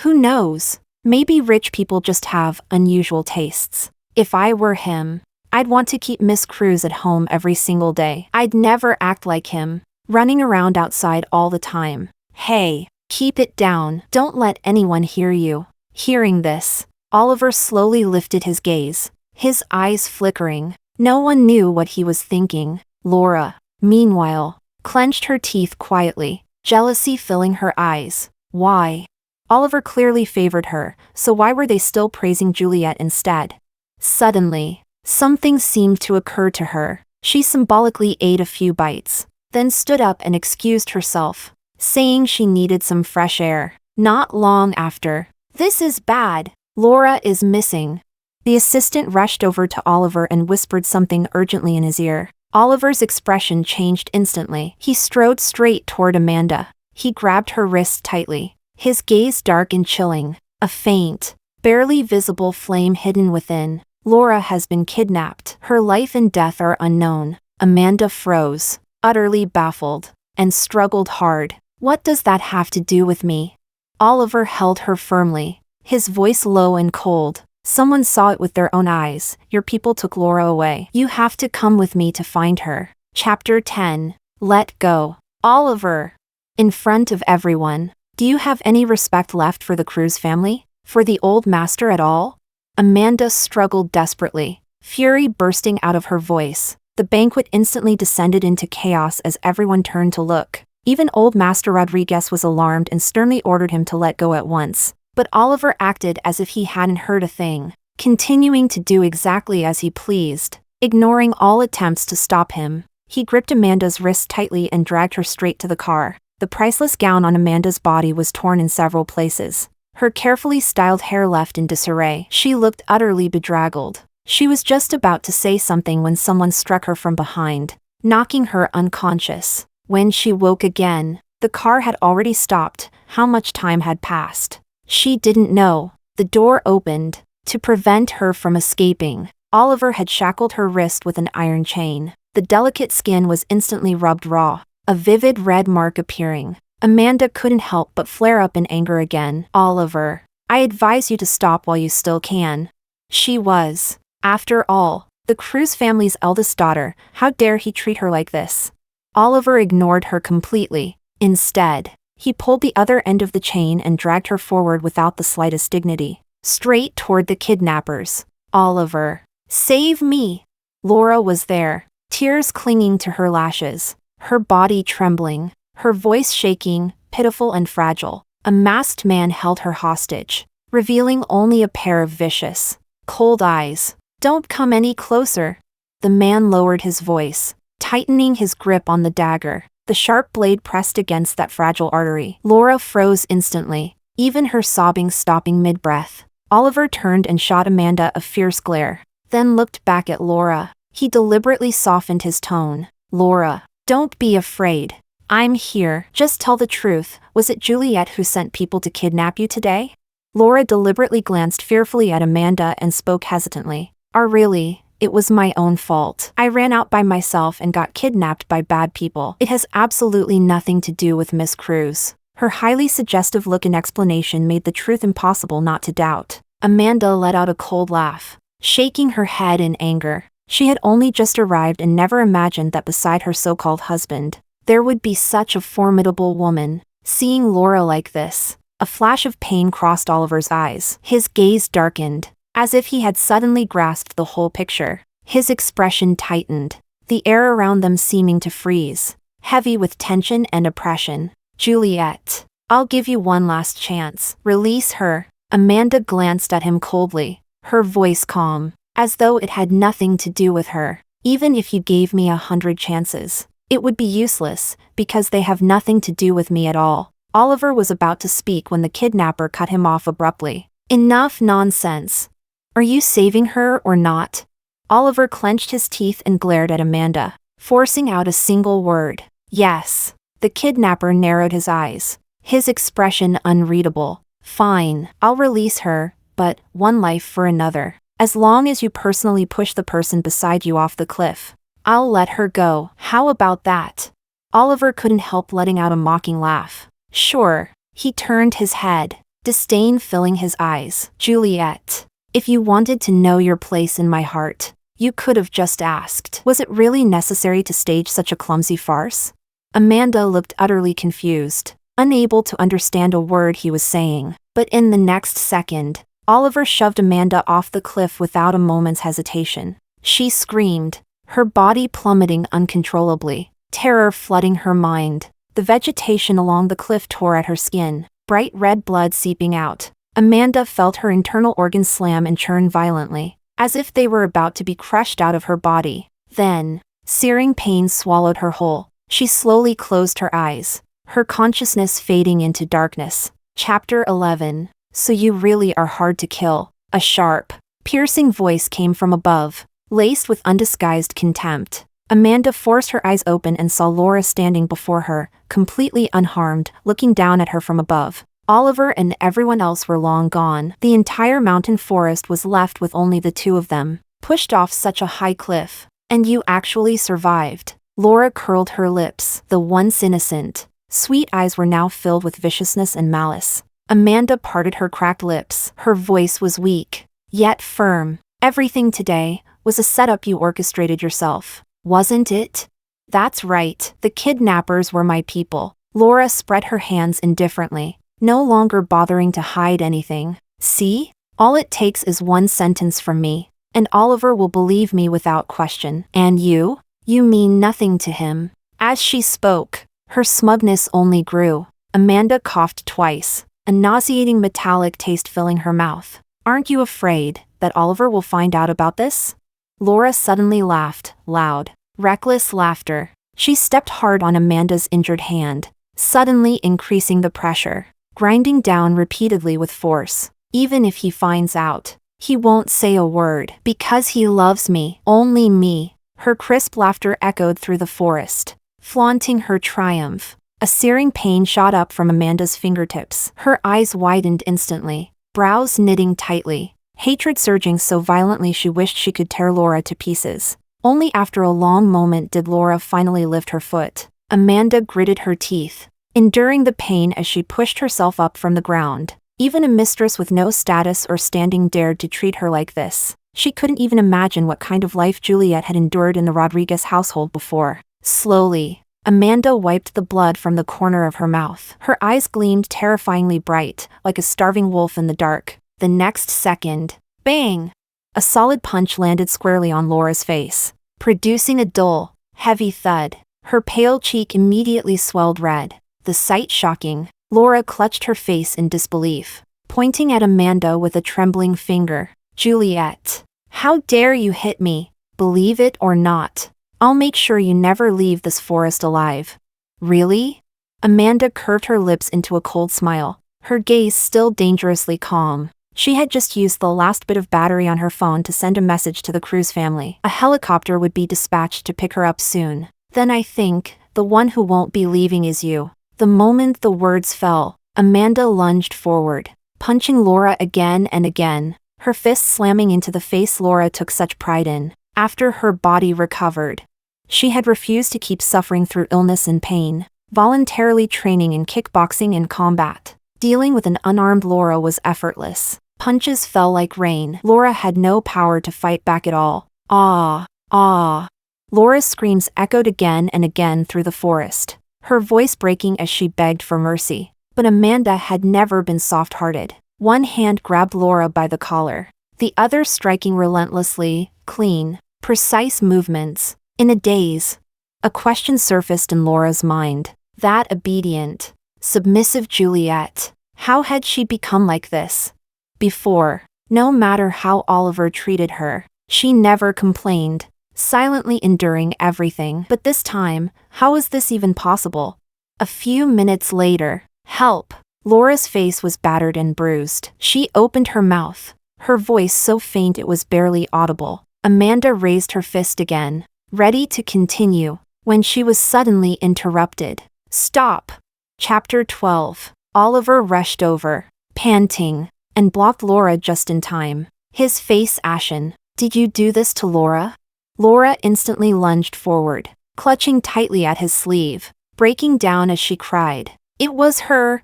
Who knows? Maybe rich people just have unusual tastes. If I were him, I'd want to keep Miss Cruz at home every single day. I'd never act like him, running around outside all the time. "Hey, keep it down. Don't let anyone hear you." Hearing this, Oliver slowly lifted his gaze, his eyes flickering. No one knew what he was thinking. Laura, meanwhile, clenched her teeth quietly, jealousy filling her eyes. Why? Oliver clearly favored her, so why were they still praising Juliet instead? Suddenly, something seemed to occur to her. She symbolically ate a few bites, then stood up and excused herself, saying she needed some fresh air. Not long after, "This is bad. Laura is missing." The assistant rushed over to Oliver and whispered something urgently in his ear. Oliver's expression changed instantly. He strode straight toward Amanda. He grabbed her wrist tightly, his gaze dark and chilling, a faint, barely visible flame hidden within. "Laura has been kidnapped. Her life and death are unknown." Amanda froze, utterly baffled, and struggled hard. "What does that have to do with me?" Oliver held her firmly, his voice low and cold. "Someone saw it with their own eyes. Your people took Laura away. You have to come with me to find her." Chapter 10. Let go. Oliver. In front of everyone. "Do you have any respect left for the Cruz family? For the old master at all?" Amanda struggled desperately, fury bursting out of her voice. The banquet instantly descended into chaos as everyone turned to look. Even old Master Rodriguez was alarmed and sternly ordered him to let go at once. But Oliver acted as if he hadn't heard a thing, continuing to do exactly as he pleased, ignoring all attempts to stop him. He gripped Amanda's wrist tightly and dragged her straight to the car. The priceless gown on Amanda's body was torn in several places, her carefully styled hair left in disarray. She looked utterly bedraggled. She was just about to say something when someone struck her from behind, knocking her unconscious. When she woke again, the car had already stopped. How much time had passed? She didn't know. The door opened. To prevent her from escaping, Oliver had shackled her wrist with an iron chain. The delicate skin was instantly rubbed raw, a vivid red mark appearing. Amanda couldn't help but flare up in anger again. "Oliver, I advise you to stop while you still can." She was, after all, the Cruz family's eldest daughter. How dare he treat her like this? Oliver ignored her completely. Instead, he pulled the other end of the chain and dragged her forward without the slightest dignity, straight toward the kidnappers. "Oliver, save me!" Laura was there, tears clinging to her lashes, her body trembling, her voice shaking, pitiful and fragile. A masked man held her hostage, revealing only a pair of vicious, cold eyes. "Don't come any closer." The man lowered his voice, tightening his grip on the dagger. The sharp blade pressed against that fragile artery. Laura froze instantly, even her sobbing stopping mid-breath. Oliver turned and shot Amanda a fierce glare, then looked back at Laura. He deliberately softened his tone. "Laura, don't be afraid. I'm here. Just tell the truth. Was it Juliet who sent people to kidnap you today?" Laura deliberately glanced fearfully at Amanda and spoke hesitantly. Really, it was my own fault. I ran out by myself and got kidnapped by bad people. It has absolutely nothing to do with Miss Cruz." Her highly suggestive look and explanation made the truth impossible not to doubt. Amanda let out a cold laugh, shaking her head in anger. She had only just arrived and never imagined that beside her so-called husband, there would be such a formidable woman. Seeing Laura like this, a flash of pain crossed Oliver's eyes. His gaze darkened, as if he had suddenly grasped the whole picture. His expression tightened, the air around them seeming to freeze, heavy with tension and oppression. "Juliet, I'll give you one last chance. Release her." Amanda glanced at him coldly, her voice calm, as though it had nothing to do with her. "Even if you gave me 100 chances, it would be useless, because they have nothing to do with me at all." Oliver was about to speak when the kidnapper cut him off abruptly. "Enough nonsense. Are you saving her or not?" Oliver clenched his teeth and glared at Amanda, forcing out a single word. "Yes." The kidnapper narrowed his eyes, his expression unreadable. "Fine, I'll release her, but one life for another. As long as you personally push the person beside you off the cliff, I'll let her go. How about that?" Oliver couldn't help letting out a mocking laugh. "Sure." He turned his head, disdain filling his eyes. "Juliet, if you wanted to know your place in my heart, you could have just asked. Was it really necessary to stage such a clumsy farce?" Amanda looked utterly confused, unable to understand a word he was saying. But in the next second, Oliver shoved Amanda off the cliff without a moment's hesitation. She screamed, her body plummeting uncontrollably, terror flooding her mind. The vegetation along the cliff tore at her skin, bright red blood seeping out. Amanda felt her internal organs slam and churn violently, as if they were about to be crushed out of her body. Then, searing pain swallowed her whole. She slowly closed her eyes, her consciousness fading into darkness. Chapter 11. So you really are hard to kill. A sharp, piercing voice came from above, laced with undisguised contempt. Amanda forced her eyes open and saw Laura standing before her, completely unharmed, looking down at her from above. Oliver and everyone else were long gone. The entire mountain forest was left with only the two of them, pushed off such a high cliff. And you actually survived. Laura curled her lips. The once innocent, sweet eyes were now filled with viciousness and malice. Amanda parted her cracked lips. Her voice was weak, yet firm. Everything today was a setup you orchestrated yourself, wasn't it? That's right, the kidnappers were my people. Laura spread her hands indifferently, no longer bothering to hide anything. See? All it takes is one sentence from me, and Oliver will believe me without question. And you? You mean nothing to him. As she spoke, her smugness only grew. Amanda coughed twice, a nauseating metallic taste filling her mouth. Aren't you afraid that Oliver will find out about this? Laura suddenly laughed, loud, reckless laughter. She stepped hard on Amanda's injured hand, suddenly increasing the pressure, grinding down repeatedly with force. Even if he finds out, he won't say a word, because he loves me, only me. Her crisp laughter echoed through the forest, flaunting her triumph. A searing pain shot up from Amanda's fingertips. Her eyes widened instantly, brows knitting tightly, hatred surging so violently she wished she could tear Laura to pieces. Only after a long moment did Laura finally lift her foot. Amanda gritted her teeth, enduring the pain as she pushed herself up from the ground. Even a mistress with no status or standing dared to treat her like this. She couldn't even imagine what kind of life Juliet had endured in the Rodriguez household before. Slowly, Amanda wiped the blood from the corner of her mouth. Her eyes gleamed terrifyingly bright, like a starving wolf in the dark. The next second, bang! A solid punch landed squarely on Laura's face, producing a dull, heavy thud. Her pale cheek immediately swelled red, the sight shocking. Laura clutched her face in disbelief, pointing at Amanda with a trembling finger. Juliet, how dare you hit me? Believe it or not, I'll make sure you never leave this forest alive. Really? Amanda curved her lips into a cold smile, her gaze still dangerously calm. She had just used the last bit of battery on her phone to send a message to the Cruz family. A helicopter would be dispatched to pick her up soon. Then I think, the one who won't be leaving is you. The moment the words fell, Amanda lunged forward, punching Laura again and again, her fists slamming into the face Laura took such pride in. After her body recovered, she had refused to keep suffering through illness and pain, voluntarily training in kickboxing and combat. Dealing with an unarmed Laura was effortless. Punches fell like rain. Laura had no power to fight back at all. Ah, ah. Laura's screams echoed again and again through the forest, her voice breaking as she begged for mercy. But Amanda had never been soft-hearted. One hand grabbed Laura by the collar, the other striking relentlessly, clean, precise movements. In a daze, a question surfaced in Laura's mind. That obedient, submissive Juliet, how had she become like this? Before, no matter how Oliver treated her, she never complained, silently enduring everything. But this time, how was this even possible? A few minutes later, help! Laura's face was battered and bruised. She opened her mouth, her voice so faint it was barely audible. Amanda raised her fist again, ready to continue, when she was suddenly interrupted. Stop! Chapter 12. Oliver rushed over, panting, and blocked Laura just in time, his face ashen. Did you do this to Laura? Laura instantly lunged forward, clutching tightly at his sleeve, breaking down as she cried. It was her.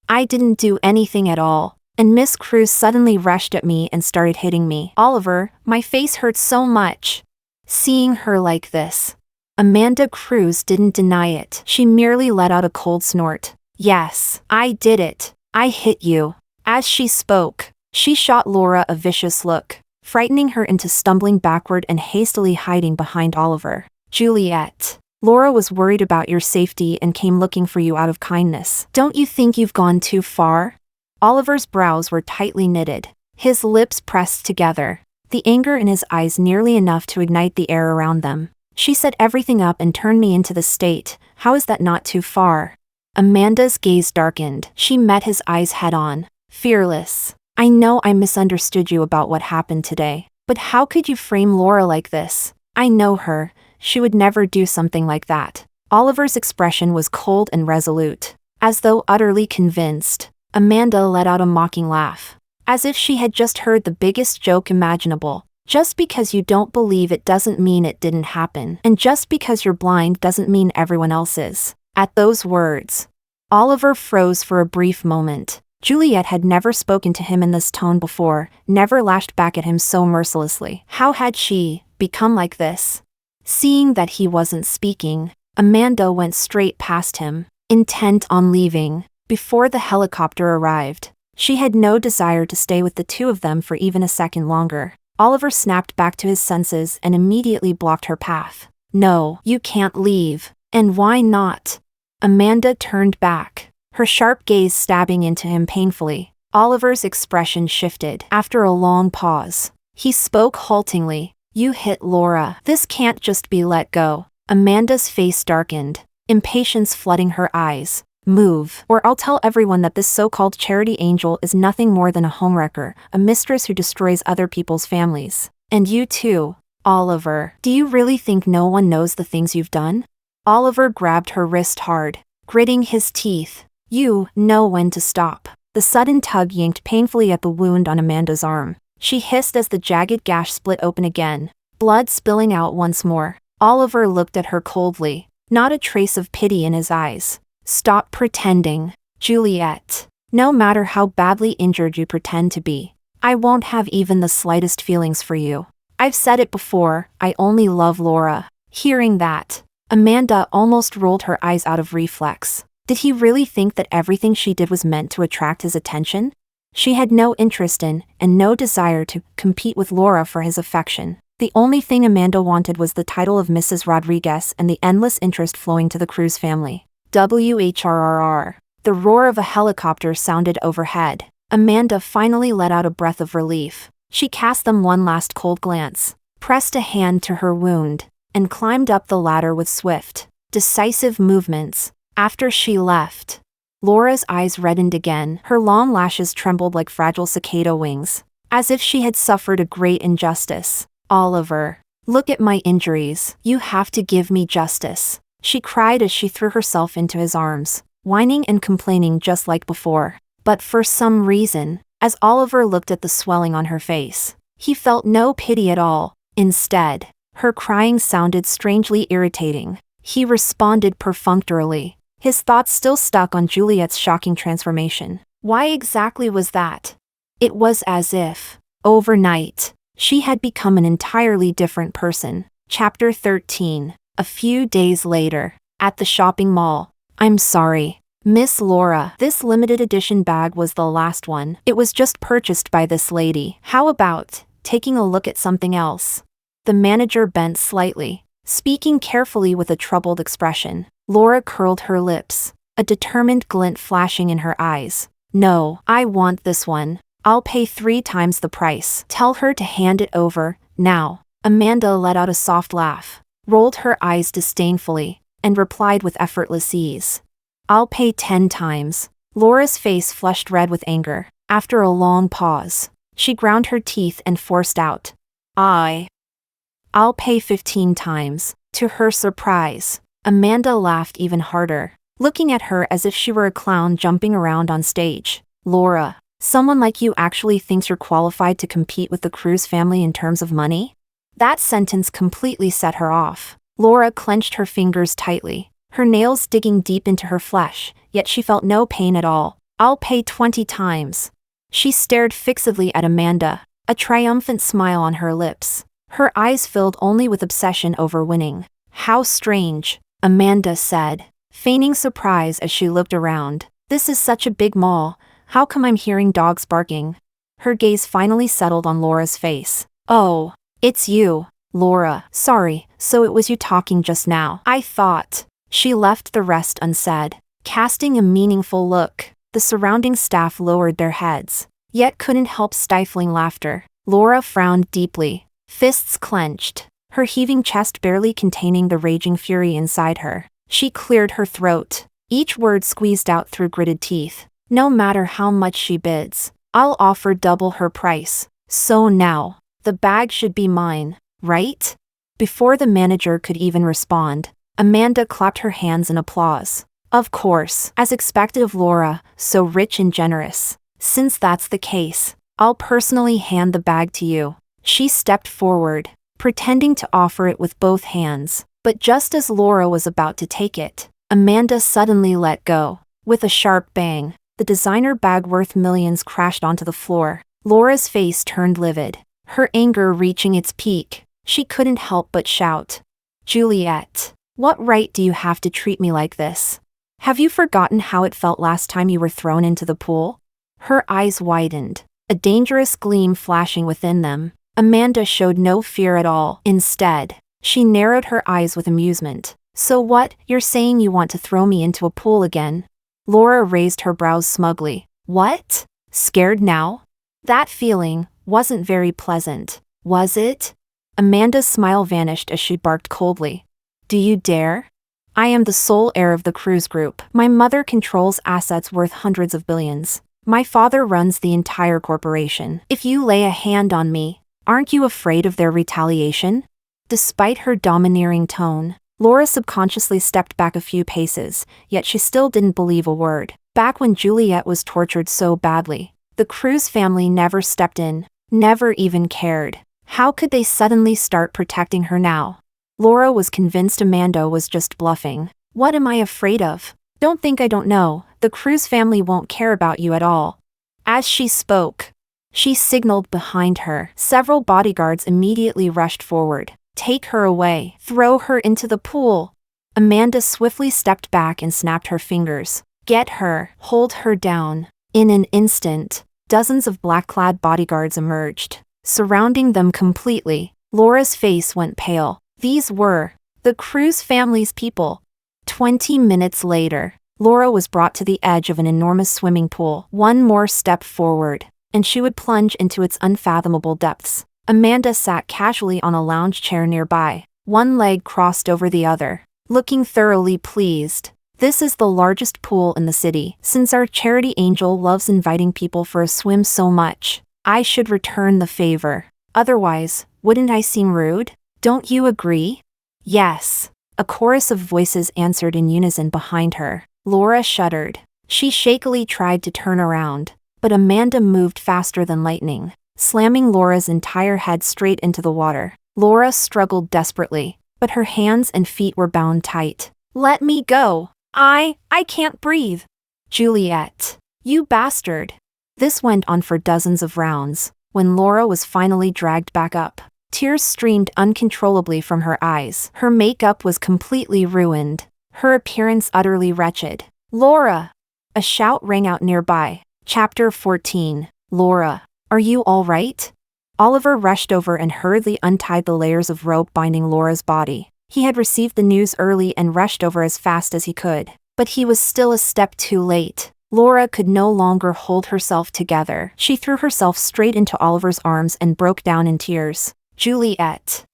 I didn't do anything at all. And Miss Cruz suddenly rushed at me and started hitting me. Oliver, my face hurts so much. Seeing her like this, Amanda Cruz didn't deny it. She merely let out a cold snort. Yes, I did it. I hit you. As she spoke, she shot Laura a vicious look, frightening her into stumbling backward and hastily hiding behind Oliver. Juliet. Laura was worried about your safety and came looking for you out of kindness. Don't you think you've gone too far? Oliver's brows were tightly knitted, his lips pressed together, the anger in his eyes nearly enough to ignite the air around them. She set everything up and turned me into the state. How is that not too far? Amanda's gaze darkened. She met his eyes head-on, fearless. I know I misunderstood you about what happened today, but how could you frame Laura like this? I know her. She would never do something like that. Oliver's expression was cold and resolute. As though utterly convinced, Amanda let out a mocking laugh, as if she had just heard the biggest joke imaginable. Just because you don't believe it doesn't mean it didn't happen, and just because you're blind doesn't mean everyone else is. At those words, Oliver froze for a brief moment. Juliet had never spoken to him in this tone before, never lashed back at him so mercilessly. How had she become like this? Seeing that he wasn't speaking, Amanda went straight past him, intent on leaving. Before the helicopter arrived, she had no desire to stay with the two of them for even a second longer. Oliver snapped back to his senses and immediately blocked her path. No, you can't leave. And why not? Amanda turned back, her sharp gaze stabbing into him painfully. Oliver's expression shifted. After a long pause, he spoke haltingly. You hit Laura. This can't just be let go. Amanda's face darkened, impatience flooding her eyes. Move, or I'll tell everyone that this so-called charity angel is nothing more than a homewrecker, a mistress who destroys other people's families. And you too, Oliver. Do you really think no one knows the things you've done? Oliver grabbed her wrist hard, gritting his teeth. You know when to stop. The sudden tug yanked painfully at the wound on Amanda's arm. She hissed as the jagged gash split open again, blood spilling out once more. Oliver looked at her coldly, not a trace of pity in his eyes. Stop pretending, Juliet. No matter how badly injured you pretend to be, I won't have even the slightest feelings for you. I've said it before, I only love Laura. Hearing that, Amanda almost rolled her eyes out of reflex. Did he really think that everything she did was meant to attract his attention? She had no interest in, and no desire to, compete with Laura for his affection. The only thing Amanda wanted was the title of Mrs. Rodriguez and the endless interest flowing to the Cruz family. WHRRR. The roar of a helicopter sounded overhead. Amanda finally let out a breath of relief. She cast them one last cold glance, pressed a hand to her wound, and climbed up the ladder with swift, decisive movements. After she left, Laura's eyes reddened again. Her long lashes trembled like fragile cicada wings, as if she had suffered a great injustice. Oliver, look at my injuries. You have to give me justice, she cried as she threw herself into his arms, whining and complaining just like before. But for some reason, as Oliver looked at the swelling on her face, he felt no pity at all. Instead, her crying sounded strangely irritating. He responded perfunctorily, his thoughts still stuck on Juliet's shocking transformation. Why exactly was that? It was as if, overnight, she had become an entirely different person. Chapter 13. A few days later, at the shopping mall. I'm sorry, Miss Laura. This limited edition bag was the last one. It was just purchased by this lady. How about taking a look at something else? The manager bent slightly, speaking carefully with a troubled expression. Laura curled her lips, a determined glint flashing in her eyes. No, I want this one. I'll pay 3 times the price. Tell her to hand it over, now. Amanda let out a soft laugh, rolled her eyes disdainfully, and replied with effortless ease. I'll pay 10 times. Laura's face flushed red with anger. After a long pause, she ground her teeth and forced out, I'll pay 15 times. To her surprise, Amanda laughed even harder, looking at her as if she were a clown jumping around on stage. Laura, someone like you actually thinks you're qualified to compete with the Cruz family in terms of money? That sentence completely set her off. Laura clenched her fingers tightly, her nails digging deep into her flesh, yet she felt no pain at all. I'll pay 20 times. She stared fixedly at Amanda, a triumphant smile on her lips, her eyes filled only with obsession over winning. How strange, Amanda said, feigning surprise as she looked around. This is such a big mall. How come I'm hearing dogs barking? Her gaze finally settled on Laura's face. Oh, it's you, Laura. Sorry, so it was you talking just now. I thought. She left the rest unsaid. Casting a meaningful look, the surrounding staff lowered their heads, yet couldn't help stifling laughter. Laura frowned deeply, fists clenched, her heaving chest barely containing the raging fury inside her. She cleared her throat, each word squeezed out through gritted teeth. No matter how much she bids, I'll offer double her price. So now, the bag should be mine, right? Before the manager could even respond, Amanda clapped her hands in applause. Of course, as expected of Laura, so rich and generous. Since that's the case, I'll personally hand the bag to you. She stepped forward, pretending to offer it with both hands, but just as Laura was about to take it, Amanda suddenly let go. With a sharp bang, the designer bag worth millions crashed onto the floor. Laura's face turned livid, her anger reaching its peak. She couldn't help but shout, "Juliet, what right do you have to treat me like this? Have you forgotten how it felt last time you were thrown into the pool?" Her eyes widened, a dangerous gleam flashing within them. Amanda showed no fear at all. Instead, she narrowed her eyes with amusement. "So what, you're saying you want to throw me into a pool again?" Laura raised her brows smugly. "What? Scared now?" That feeling wasn't very pleasant, was it? Amanda's smile vanished as she barked coldly. "Do you dare? I am the sole heir of the Cruz Group. My mother controls assets worth hundreds of billions. My father runs the entire corporation. If you lay a hand on me, aren't you afraid of their retaliation?" Despite her domineering tone, Laura subconsciously stepped back a few paces, yet she still didn't believe a word. Back when Juliet was tortured so badly, the Cruz family never stepped in, never even cared. How could they suddenly start protecting her now? Laura was convinced Amanda was just bluffing. "What am I afraid of? Don't think I don't know. The Cruz family won't care about you at all." As she spoke, she signaled behind her. Several bodyguards immediately rushed forward. "Take her away. Throw her into the pool." Amanda swiftly stepped back and snapped her fingers. "Get her. Hold her down." In an instant, dozens of black-clad bodyguards emerged, surrounding them completely. Laura's face went pale. These were the Cruz family's people. 20 minutes later, Laura was brought to the edge of an enormous swimming pool. One more step forward, and she would plunge into its unfathomable depths. Amanda sat casually on a lounge chair nearby, one leg crossed over the other, looking thoroughly pleased. "This is the largest pool in the city. Since our charity angel loves inviting people for a swim so much, I should return the favor. Otherwise, wouldn't I seem rude? Don't you agree?" "Yes." A chorus of voices answered in unison behind her. Laura shuddered. She shakily tried to turn around, but Amanda moved faster than lightning, slamming Laura's entire head straight into the water. Laura struggled desperately, but her hands and feet were bound tight. "Let me go. I can't breathe." "Juliet, you bastard." This went on for dozens of rounds. When Laura was finally dragged back up, tears streamed uncontrollably from her eyes. Her makeup was completely ruined, her appearance utterly wretched. "Laura!" A shout rang out nearby. Chapter 14. "Laura, are you all right?" Oliver rushed over and hurriedly untied the layers of rope binding Laura's body. He had received the news early and rushed over as fast as he could, but he was still a step too late. Laura could no longer hold herself together. She threw herself straight into Oliver's arms and broke down in tears. "Juliet.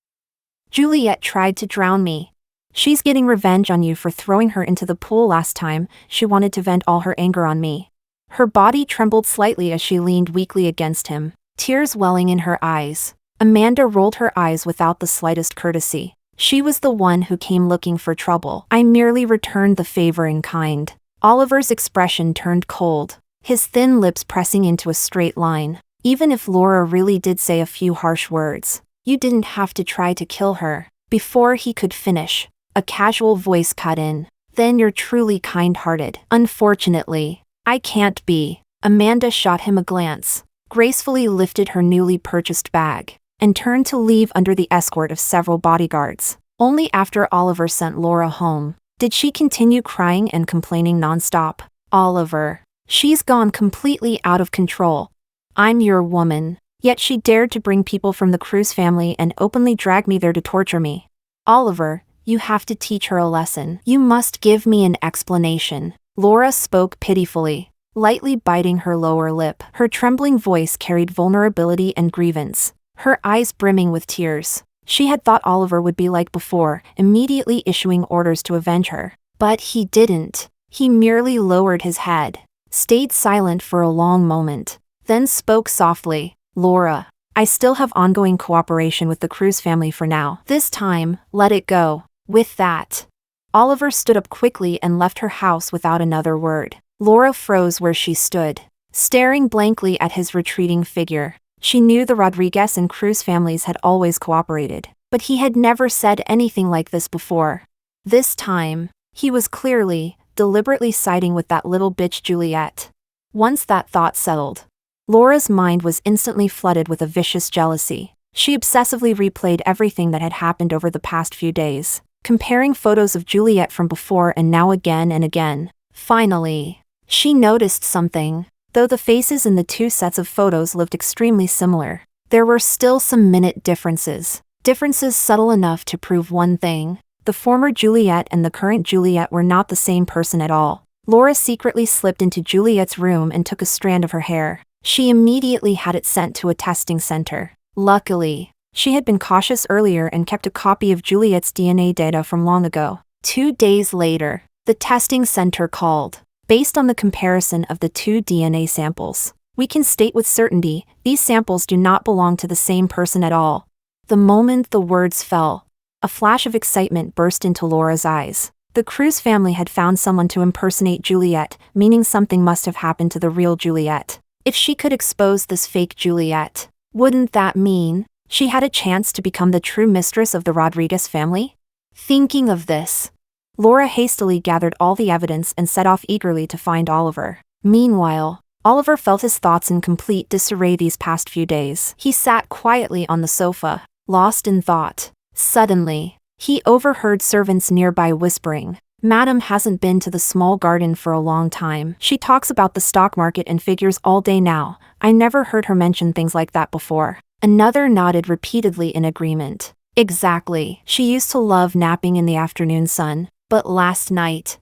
Juliet tried to drown me. She's getting revenge on you for throwing her into the pool last time. She wanted to vent all her anger on me." Her body trembled slightly as she leaned weakly against him, tears welling in her eyes. Amanda rolled her eyes without the slightest courtesy. She was the one who came looking for trouble. "I merely returned the favor in kind." Oliver's expression turned cold, his thin lips pressing into a straight line. "Even if Laura really did say a few harsh words, you didn't have to try to kill her." Before he could finish, a casual voice cut in. "Then you're truly kind-hearted." "Unfortunately, I can't be." Amanda shot him a glance, gracefully lifted her newly purchased bag, and turned to leave under the escort of several bodyguards. Only after Oliver sent Laura home did she continue crying and complaining nonstop. "Oliver, She's gone completely out of control. I'm your woman. Yet she dared to bring people from the Cruz family and openly drag me there to torture me. Oliver, you have to teach her a lesson. You must give me an explanation. Laura spoke pitifully, lightly biting her lower lip. Her trembling voice carried vulnerability and grievance, her eyes brimming with tears. She had thought Oliver would be like before, immediately issuing orders to avenge her. But he didn't. He merely lowered his head, stayed silent for a long moment, then spoke softly. Laura, I still have ongoing cooperation with the Cruz family for now. This time, let it go. With that, Oliver stood up quickly and left her house without another word. Laura froze where she stood, staring blankly at his retreating figure. She knew the Rodriguez and Cruz families had always cooperated, but he had never said anything like this before. This time, he was clearly, deliberately siding with that little bitch Juliet. Once that thought settled, Laura's mind was instantly flooded with a vicious jealousy. She obsessively replayed everything that had happened over the past few days, comparing photos of Juliet from before and now again and again. Finally, she noticed something. Though the faces in the two sets of photos looked extremely similar, there were still some minute differences. Differences subtle enough to prove one thing: the former Juliet and the current Juliet were not the same person at all. Laura secretly slipped into Juliet's room and took a strand of her hair. She immediately had it sent to a testing center. Luckily, she had been cautious earlier and kept a copy of Juliet's DNA data from long ago. 2 days later, the testing center called. Based on the comparison of the 2 DNA samples, we can state with certainty these samples do not belong to the same person at all. The moment the words fell, a flash of excitement burst into Laura's eyes. The Cruz family had found someone to impersonate Juliet, meaning something must have happened to the real Juliet. If she could expose this fake Juliet, wouldn't that mean she had a chance to become the true mistress of the Rodriguez family? Thinking of this, Laura hastily gathered all the evidence and set off eagerly to find Oliver. Meanwhile, Oliver felt his thoughts in complete disarray these past few days. He sat quietly on the sofa, lost in thought. Suddenly, he overheard servants nearby whispering, "Madam hasn't been to the small garden for a long time. She talks about the stock market and figures all day now. I never heard her mention things like that before." Another nodded repeatedly in agreement. Exactly. She used to love napping in the afternoon sun, but last night,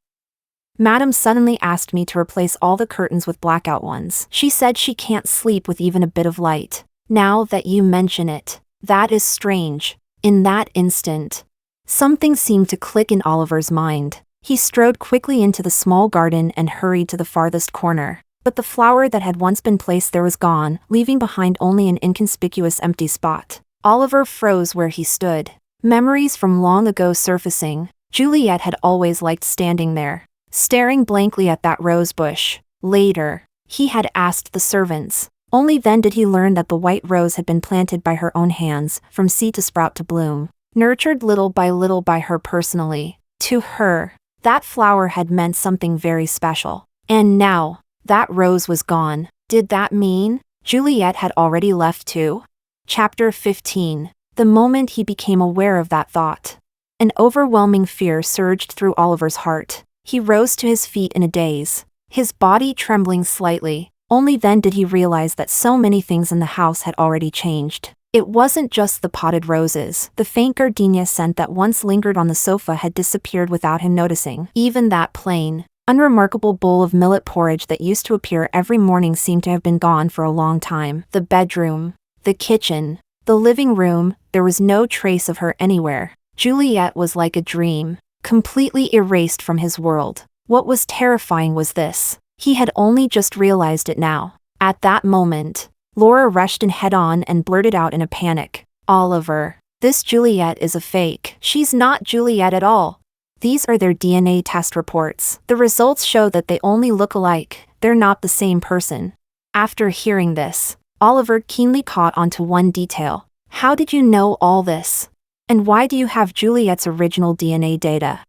Madam suddenly asked me to replace all the curtains with blackout ones. She said she can't sleep with even a bit of light. Now that you mention it, that is strange. In that instant, something seemed to click in Oliver's mind. He strode quickly into the small garden and hurried to the farthest corner. But the flower that had once been placed there was gone, leaving behind only an inconspicuous empty spot. Oliver froze where he stood, memories from long ago surfacing. Juliet had always liked standing there, staring blankly at that rose bush. Later, he had asked the servants. Only then did he learn that the white rose had been planted by her own hands, from seed to sprout to bloom, nurtured little by her personally. To her, that flower had meant something very special. And now, that rose was gone. Did that mean Juliet had already left too? Chapter 15. The moment he became aware of that thought, an overwhelming fear surged through Oliver's heart. He rose to his feet in a daze, his body trembling slightly. Only then did he realize that so many things in the house had already changed. It wasn't just the potted roses. The faint gardenia scent that once lingered on the sofa had disappeared without him noticing. Even that plain, unremarkable bowl of millet porridge that used to appear every morning seemed to have been gone for a long time. The bedroom, the kitchen, the living room, there was no trace of her anywhere. Juliet was like a dream, completely erased from his world. What was terrifying was this. He had only just realized it now. At that moment, Laura rushed in head-on and blurted out in a panic, "Oliver, this Juliet is a fake. She's not Juliet at all. These are their DNA test reports. The results show that they only look alike. They're not the same person." After hearing this, Oliver keenly caught onto one detail. "How did you know all this? And why do you have Juliet's original DNA data?"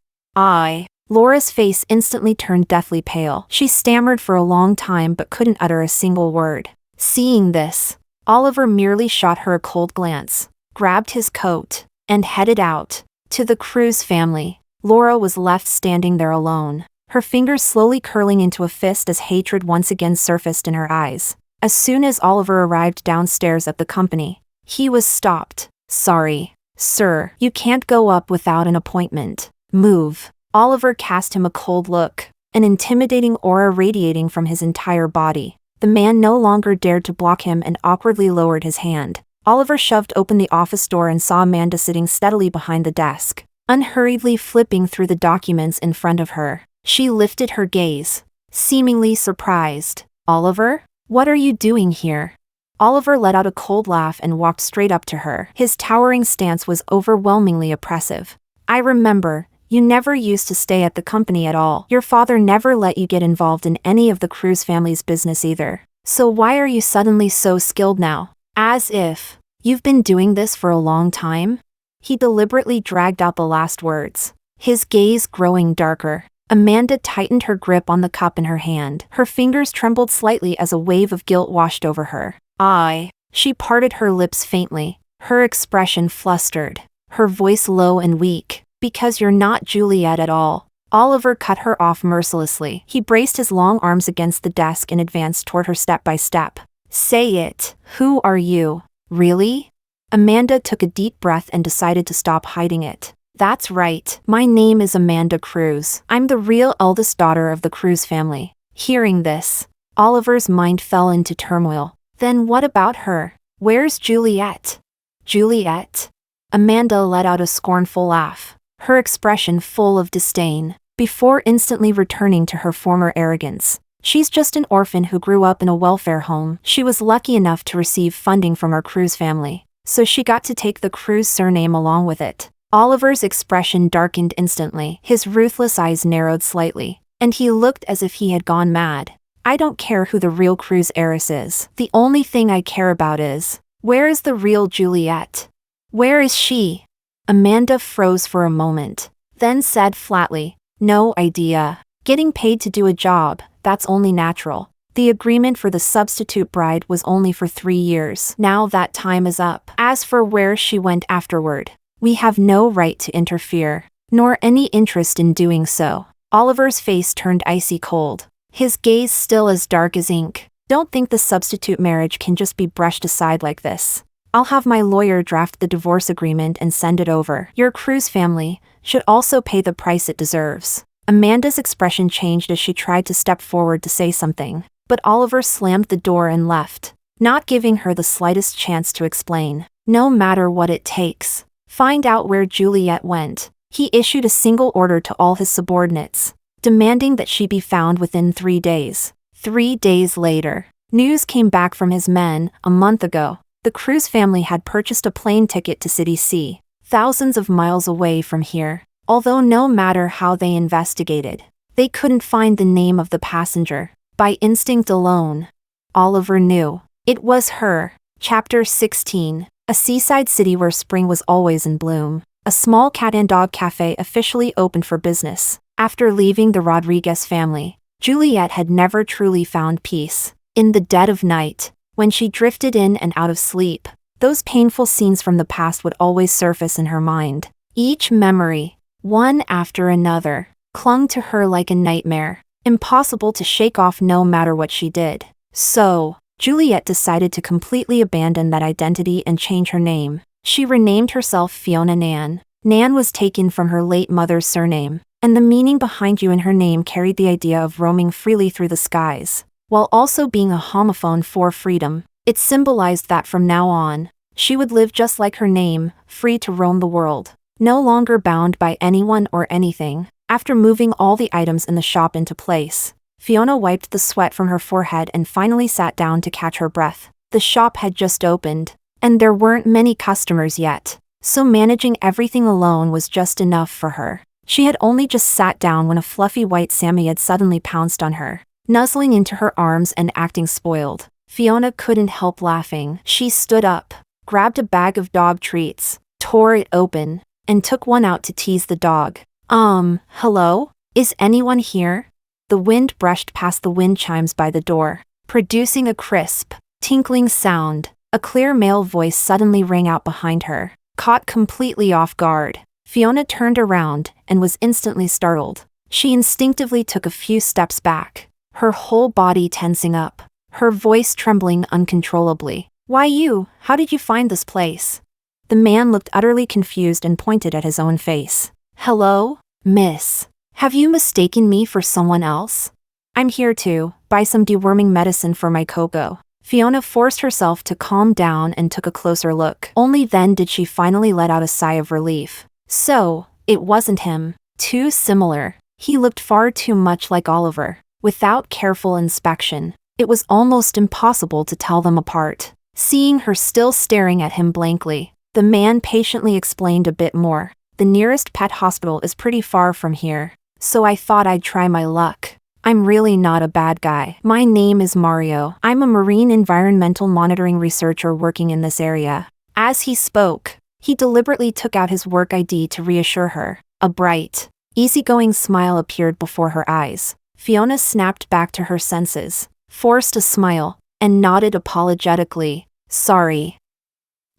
Laura's face instantly turned deathly pale. She stammered for a long time but couldn't utter a single word. Seeing this, Oliver merely shot her a cold glance, grabbed his coat, and headed out. To the Cruz family, Laura was left standing there alone. her fingers slowly curling into a fist as hatred once again surfaced in her eyes. As soon as Oliver arrived downstairs at the company, he was stopped. "Sorry, sir, you can't go up without an appointment. Move." Oliver cast him a cold look, an intimidating aura radiating from his entire body. The man no longer dared to block him and awkwardly lowered his hand. Oliver shoved open the office door and saw Amanda sitting steadily behind the desk, unhurriedly flipping through the documents in front of her. She lifted her gaze, seemingly surprised. "Oliver? What are you doing here?" Oliver let out a cold laugh and walked straight up to her. His towering stance was overwhelmingly oppressive. "I remember, you never used to stay at the company at all. Your father never let you get involved in any of the Cruz family's business either. So why are you suddenly so skilled now? As if you've been doing this for a long time?" He deliberately dragged out the last words, his gaze growing darker. Amanda tightened her grip on the cup in her hand. Her fingers trembled slightly as a wave of guilt washed over her. She parted her lips faintly, her expression flustered, her voice low and weak. "Because you're not Juliet at all." Oliver cut her off mercilessly. He braced his long arms against the desk and advanced toward her step by step. "Say it. Who are you? Really?" Amanda took a deep breath and decided to stop hiding it. "That's right. My name is Amanda Cruz. I'm the real eldest daughter of the Cruz family." Hearing this, Oliver's mind fell into turmoil. Then what about her? Where's Juliet? Juliet? Amanda let out a scornful laugh, her expression full of disdain, before instantly returning to her former arrogance. "She's just an orphan who grew up in a welfare home. She was lucky enough to receive funding from our Cruz family, so she got to take the Cruz surname along with it." Oliver's expression darkened instantly. His ruthless eyes narrowed slightly, and he looked as if he had gone mad. "I don't care who the real Cruz heiress is. The only thing I care about is, where is the real Juliet? Where is she?" Amanda froze for a moment, then said flatly, "No idea. Getting paid to do a job, that's only natural. The agreement for the substitute bride was only for 3 years. Now that time is up. As for where she went afterward, we have no right to interfere, nor any interest in doing so." Oliver's face turned icy cold, his gaze still as dark as ink. "Don't think the substitute marriage can just be brushed aside like this. I'll have my lawyer draft the divorce agreement and send it over. Your Cruz family should also pay the price it deserves." Amanda's expression changed as she tried to step forward to say something, but Oliver slammed the door and left, not giving her the slightest chance to explain. "No matter what it takes, find out where Juliet went." He issued a single order to all his subordinates, demanding that she be found within 3 days. 3 days later, news came back from his men. A month ago, the Cruz family had purchased a plane ticket to City C, thousands of miles away from here. Although no matter how they investigated, they couldn't find the name of the passenger. By instinct alone, Oliver knew it was her. Chapter 16. A seaside city where spring was always in bloom. A small cat and dog cafe officially opened for business. After leaving the Rodriguez family, Juliet had never truly found peace. In the dead of night, when she drifted in and out of sleep, those painful scenes from the past would always surface in her mind. Each memory, one after another, clung to her like a nightmare, impossible to shake off no matter what she did. So, Juliet decided to completely abandon that identity and change her name. She renamed herself Fiona Nan. Nan was taken from her late mother's surname, and the meaning behind you in her name carried the idea of roaming freely through the skies, while also being a homophone for freedom. It symbolized that from now on, she would live just like her name, free to roam the world, no longer bound by anyone or anything. After moving all the items in the shop into place, Fiona wiped the sweat from her forehead and finally sat down to catch her breath. The shop had just opened, and there weren't many customers yet, so managing everything alone was just enough for her. She had only just sat down when a fluffy white Samoyed suddenly pounced on her, nuzzling into her arms and acting spoiled. Fiona couldn't help laughing. She stood up, grabbed a bag of dog treats, tore it open, and took one out to tease the dog. Hello? Is anyone here?" The wind brushed past the wind chimes by the door, producing a crisp, tinkling sound. A clear male voice suddenly rang out behind her. Caught completely off guard, Fiona turned around and was instantly startled. She instinctively took a few steps back, her whole body tensing up, her voice trembling uncontrollably. Why you? How did you find this place? The man looked utterly confused and pointed at his own face. Hello, miss. Have you mistaken me for someone else? I'm here to buy some deworming medicine for my Coco. Fiona forced herself to calm down and took a closer look. Only then did she finally let out a sigh of relief. So, it wasn't him. Too similar. He looked far too much like Oliver. Without careful inspection, it was almost impossible to tell them apart. Seeing her still staring at him blankly, the man patiently explained a bit more. The nearest pet hospital is pretty far from here, so I thought I'd try my luck. I'm really not a bad guy. My name is Mario. I'm a marine environmental monitoring researcher working in this area. As he spoke, he deliberately took out his work ID to reassure her. A bright, easygoing smile appeared before her eyes. Fiona snapped back to her senses, forced a smile, and nodded apologetically. Sorry.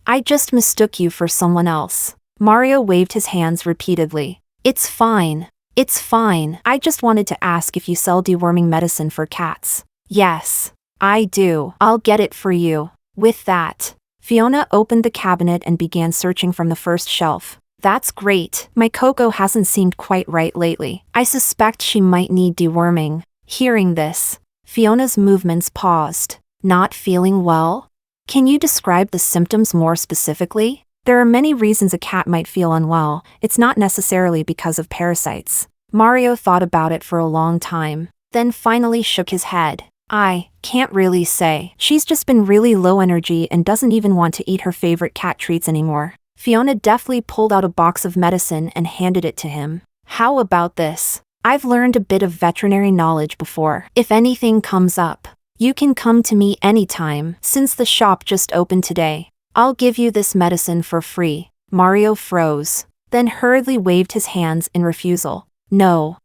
I just mistook you for someone else. Mario waved his hands repeatedly. It's fine. It's fine. I just wanted to ask if you sell deworming medicine for cats. Yes, I do. I'll get it for you. With that, Fiona opened the cabinet and began searching from the first shelf. That's great. My Coco hasn't seemed quite right lately. I suspect she might need deworming. Hearing this, Fiona's movements paused. Not feeling well? Can you describe the symptoms more specifically? There are many reasons a cat might feel unwell. It's not necessarily because of parasites. Mario thought about it for a long time, then finally shook his head. I can't really say. She's just been really low energy and doesn't even want to eat her favorite cat treats anymore. Fiona deftly pulled out a box of medicine and handed it to him. How about this? I've learned a bit of veterinary knowledge before. If anything comes up, you can come to me anytime, since the shop just opened today. I'll give you this medicine for free. Mario froze, then hurriedly waved his hands in refusal. No,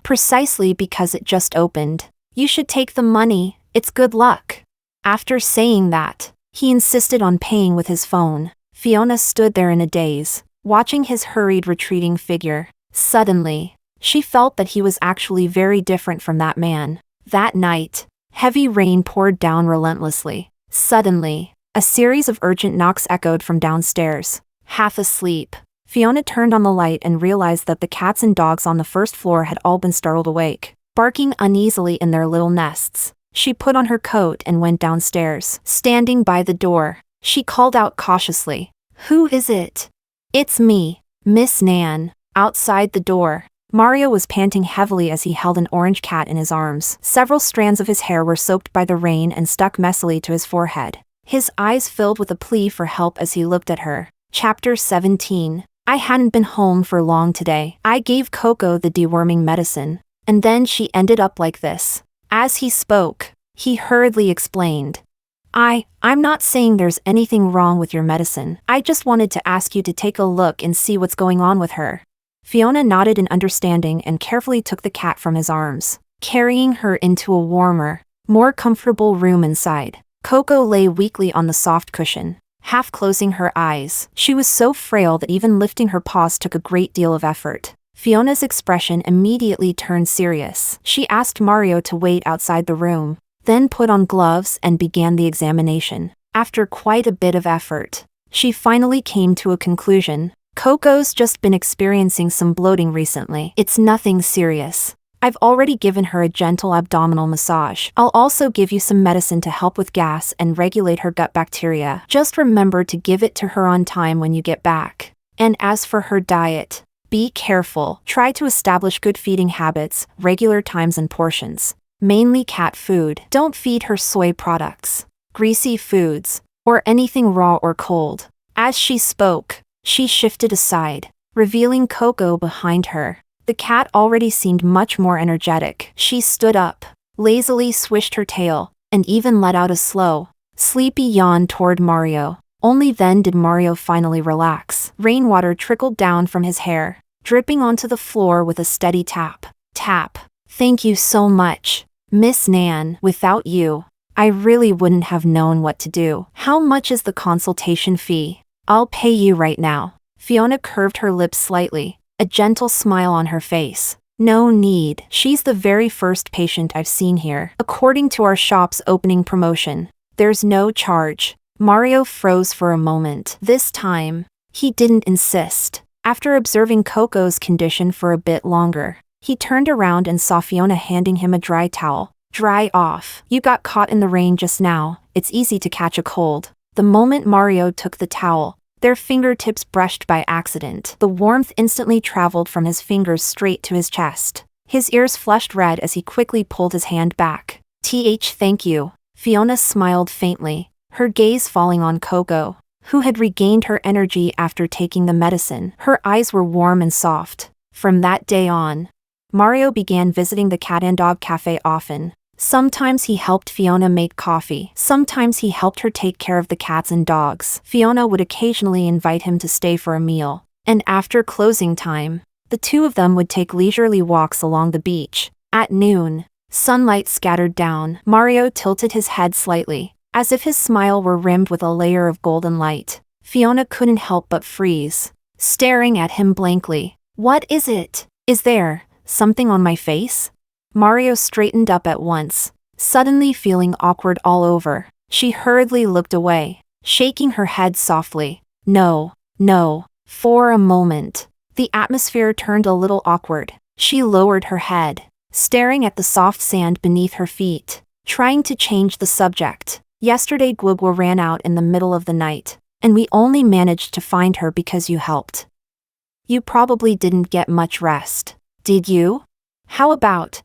precisely because it just opened. You should take the money, it's good luck. After saying that, he insisted on paying with his phone. Fiona stood there in a daze, watching his hurried retreating figure. Suddenly, she felt that he was actually very different from that man. That night, heavy rain poured down relentlessly. Suddenly, a series of urgent knocks echoed from downstairs. Half asleep, Fiona turned on the light and realized that the cats and dogs on the first floor had all been startled awake, barking uneasily in their little nests. She put on her coat and went downstairs. Standing by the door, she called out cautiously. Who is it? It's me, Miss Nan. Outside the door, Mario was panting heavily as he held an orange cat in his arms. Several strands of his hair were soaked by the rain and stuck messily to his forehead. His eyes filled with a plea for help as he looked at her. Chapter 17. I hadn't been home for long today. I gave Coco the deworming medicine, and then she ended up like this. As he spoke, he hurriedly explained. I'm not saying there's anything wrong with your medicine. I just wanted to ask you to take a look and see what's going on with her. Fiona nodded in understanding and carefully took the cat from his arms, carrying her into a warmer, more comfortable room inside. Coco lay weakly on the soft cushion, half closing her eyes. She was so frail that even lifting her paws took a great deal of effort. Fiona's expression immediately turned serious. She asked Mario to wait outside the room, then put on gloves and began the examination. After quite a bit of effort, she finally came to a conclusion. Coco's just been experiencing some bloating recently. It's nothing serious. I've already given her a gentle abdominal massage. I'll also give you some medicine to help with gas and regulate her gut bacteria. Just remember to give it to her on time when you get back. And as for her diet, be careful. Try to establish good feeding habits, regular times and portions. Mainly cat food. Don't feed her soy products, greasy foods, or anything raw or cold. As she spoke, she shifted aside, revealing Coco behind her. The cat already seemed much more energetic. She stood up, lazily swished her tail, and even let out a slow, sleepy yawn toward Mario. Only then did Mario finally relax. Rainwater trickled down from his hair, dripping onto the floor with a steady tap. Tap. Thank you so much, Miss Nan. Without you, I really wouldn't have known what to do. How much is the consultation fee? I'll pay you right now. Fiona curved her lips slightly, a gentle smile on her face. No need. She's the very first patient I've seen here. According to our shop's opening promotion, there's no charge. Mario froze for a moment. This time, he didn't insist. After observing Coco's condition for a bit longer, he turned around and saw Fiona handing him a dry towel. Dry off. You got caught in the rain just now. It's easy to catch a cold. The moment Mario took the towel, their fingertips brushed by accident. The warmth instantly traveled from his fingers straight to his chest. His ears flushed red as he quickly pulled his hand back. Thank you. Fiona smiled faintly, her gaze falling on Coco, who had regained her energy after taking the medicine. Her eyes were warm and soft. From that day on, Mario began visiting the Cat and Dog Cafe often. Sometimes he helped Fiona make coffee. Sometimes he helped her take care of the cats and dogs. Fiona would occasionally invite him to stay for a meal. And after closing time, the two of them would take leisurely walks along the beach. At noon, sunlight scattered down. Mario tilted his head slightly, as if his smile were rimmed with a layer of golden light. Fiona couldn't help but freeze, staring at him blankly. What is it? Is there something on my face? Mario straightened up at once, suddenly feeling awkward all over. She hurriedly looked away, shaking her head softly. No. For a moment, the atmosphere turned a little awkward. She lowered her head, staring at the soft sand beneath her feet, trying to change the subject. Yesterday Guigua ran out in the middle of the night, and we only managed to find her because you helped. You probably didn't get much rest, did you? How about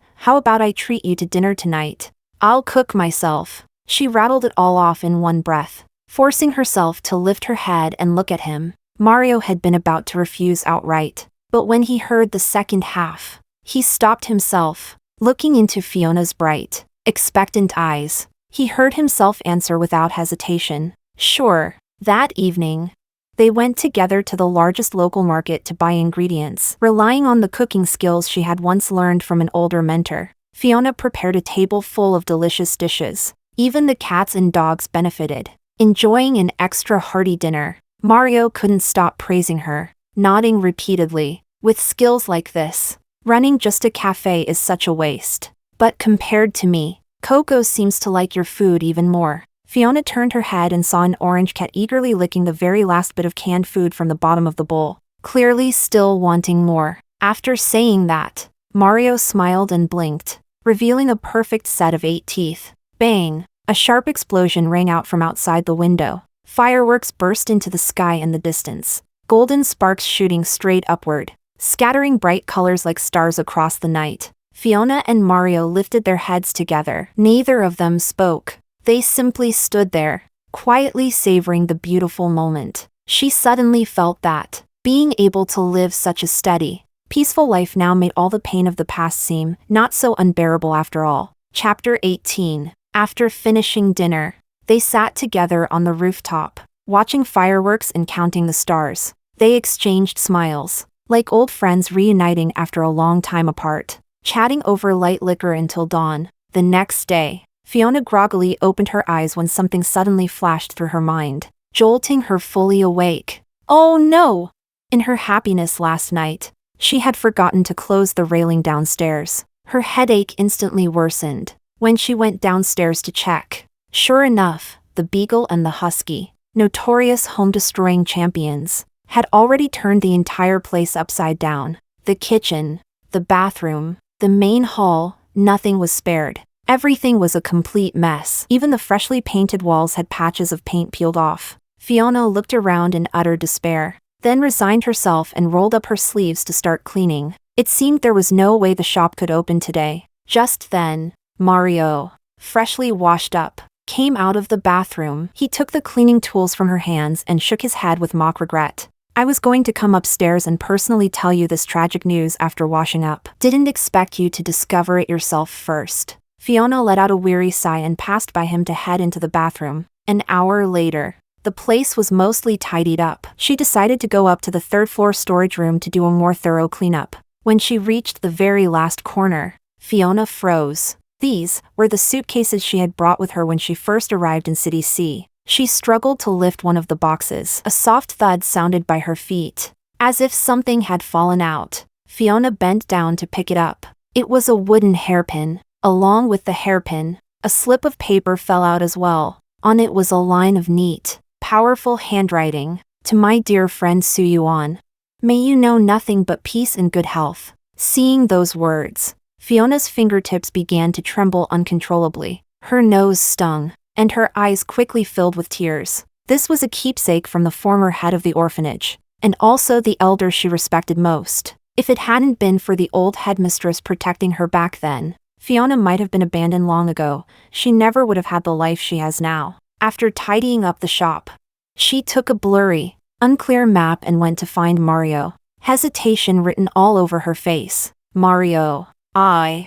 I treat you to dinner tonight? I'll cook myself. She rattled it all off in one breath, forcing herself to lift her head and look at him. Mario had been about to refuse outright, but when he heard the second half, he stopped himself, looking into Fiona's bright, expectant eyes. He heard himself answer without hesitation. Sure. That evening, they went together to the largest local market to buy ingredients. Relying on the cooking skills she had once learned from an older mentor, Fiona prepared a table full of delicious dishes. Even the cats and dogs benefited, enjoying an extra hearty dinner. Mario couldn't stop praising her, nodding repeatedly. With skills like this, running just a cafe is such a waste. But compared to me, Coco seems to like your food even more. Fiona turned her head and saw an orange cat eagerly licking the very last bit of canned food from the bottom of the bowl, clearly still wanting more. After saying that, Mario smiled and blinked, revealing a perfect set of 8 teeth. Bang! A sharp explosion rang out from outside the window. Fireworks burst into the sky in the distance, golden sparks shooting straight upward, scattering bright colors like stars across the night. Fiona and Mario lifted their heads together. Neither of them spoke. They simply stood there, quietly savoring the beautiful moment. She suddenly felt that being able to live such a steady, peaceful life now made all the pain of the past seem not so unbearable after all. Chapter 18. After finishing dinner, they sat together on the rooftop, watching fireworks and counting the stars. They exchanged smiles, like old friends reuniting after a long time apart, chatting over light liquor until dawn. The next day, Fiona groggily opened her eyes when something suddenly flashed through her mind, jolting her fully awake. Oh no! In her happiness last night, she had forgotten to close the railing downstairs. Her headache instantly worsened when she went downstairs to check. Sure enough, the Beagle and the Husky, notorious home-destroying champions, had already turned the entire place upside down. The kitchen, the bathroom, the main hall, nothing was spared. Everything was a complete mess. Even the freshly painted walls had patches of paint peeled off. Fiona looked around in utter despair, then resigned herself and rolled up her sleeves to start cleaning. It seemed there was no way the shop could open today. Just then, Mario, freshly washed up, came out of the bathroom. He took the cleaning tools from her hands and shook his head with mock regret. I was going to come upstairs and personally tell you this tragic news after washing up. Didn't expect you to discover it yourself first. Fiona let out a weary sigh and passed by him to head into the bathroom. An hour later, the place was mostly tidied up. She decided to go up to the third-floor storage room to do a more thorough cleanup. When she reached the very last corner, Fiona froze. These were the suitcases she had brought with her when she first arrived in City C. She struggled to lift one of the boxes. A soft thud sounded by her feet, as if something had fallen out. Fiona bent down to pick it up. It was a wooden hairpin. Along with the hairpin, a slip of paper fell out as well. On it was a line of neat, powerful handwriting. To my dear friend Su Yuan. May you know nothing but peace and good health. Seeing those words, Fiona's fingertips began to tremble uncontrollably. Her nose stung, and her eyes quickly filled with tears. This was a keepsake from the former head of the orphanage, and also the elder she respected most. If it hadn't been for the old headmistress protecting her back then, Fiona might have been abandoned long ago. She never would have had the life she has now. After tidying up the shop, she took a blurry, unclear map and went to find Mario. Hesitation written all over her face. Mario, I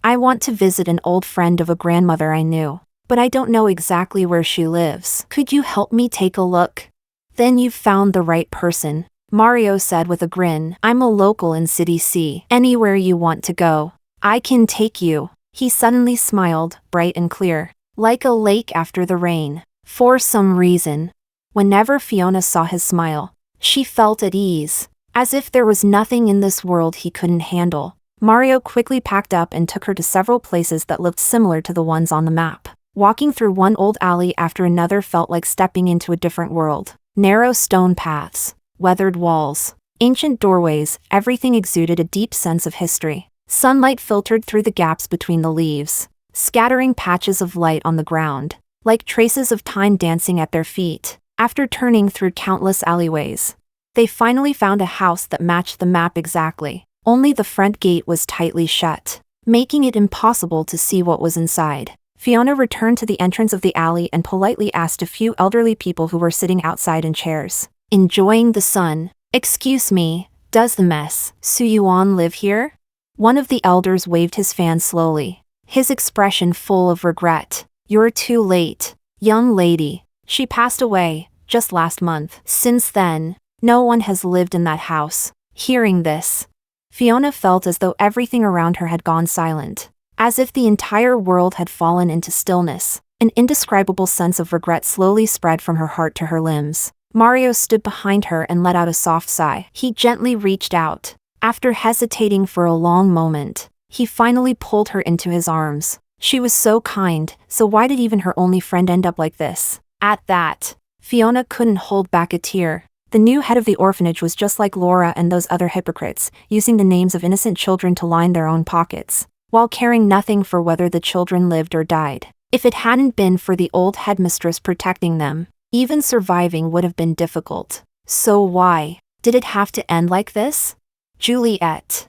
want to visit an old friend of a grandmother I knew, but I don't know exactly where she lives. Could you help me take a look? Then you've found the right person, Mario said with a grin. I'm a local in City C. Anywhere you want to go, I can take you. He suddenly smiled, bright and clear, like a lake after the rain. For some reason, whenever Fiona saw his smile, she felt at ease, as if there was nothing in this world he couldn't handle. Mario quickly packed up and took her to several places that looked similar to the ones on the map. Walking through one old alley after another felt like stepping into a different world. Narrow stone paths, weathered walls, ancient doorways, everything exuded a deep sense of history. Sunlight filtered through the gaps between the leaves, scattering patches of light on the ground, like traces of time dancing at their feet. After turning through countless alleyways, they finally found a house that matched the map exactly. Only the front gate was tightly shut, making it impossible to see what was inside. Fiona returned to the entrance of the alley and politely asked a few elderly people who were sitting outside in chairs, enjoying the sun. Excuse me, does the Mess Su Yuan live here? One of the elders waved his fan slowly, his expression full of regret. You're too late, young lady. She passed away, just last month. Since then, no one has lived in that house. Hearing this, Fiona felt as though everything around her had gone silent, as if the entire world had fallen into stillness. An indescribable sense of regret slowly spread from her heart to her limbs. Mario stood behind her and let out a soft sigh. He gently reached out. After hesitating for a long moment, he finally pulled her into his arms. She was so kind, so why did even her only friend end up like this? At that, Fiona couldn't hold back a tear. The new head of the orphanage was just like Laura and those other hypocrites, using the names of innocent children to line their own pockets, while caring nothing for whether the children lived or died. If it hadn't been for the old headmistress protecting them, even surviving would have been difficult. So why did it have to end like this? Juliet.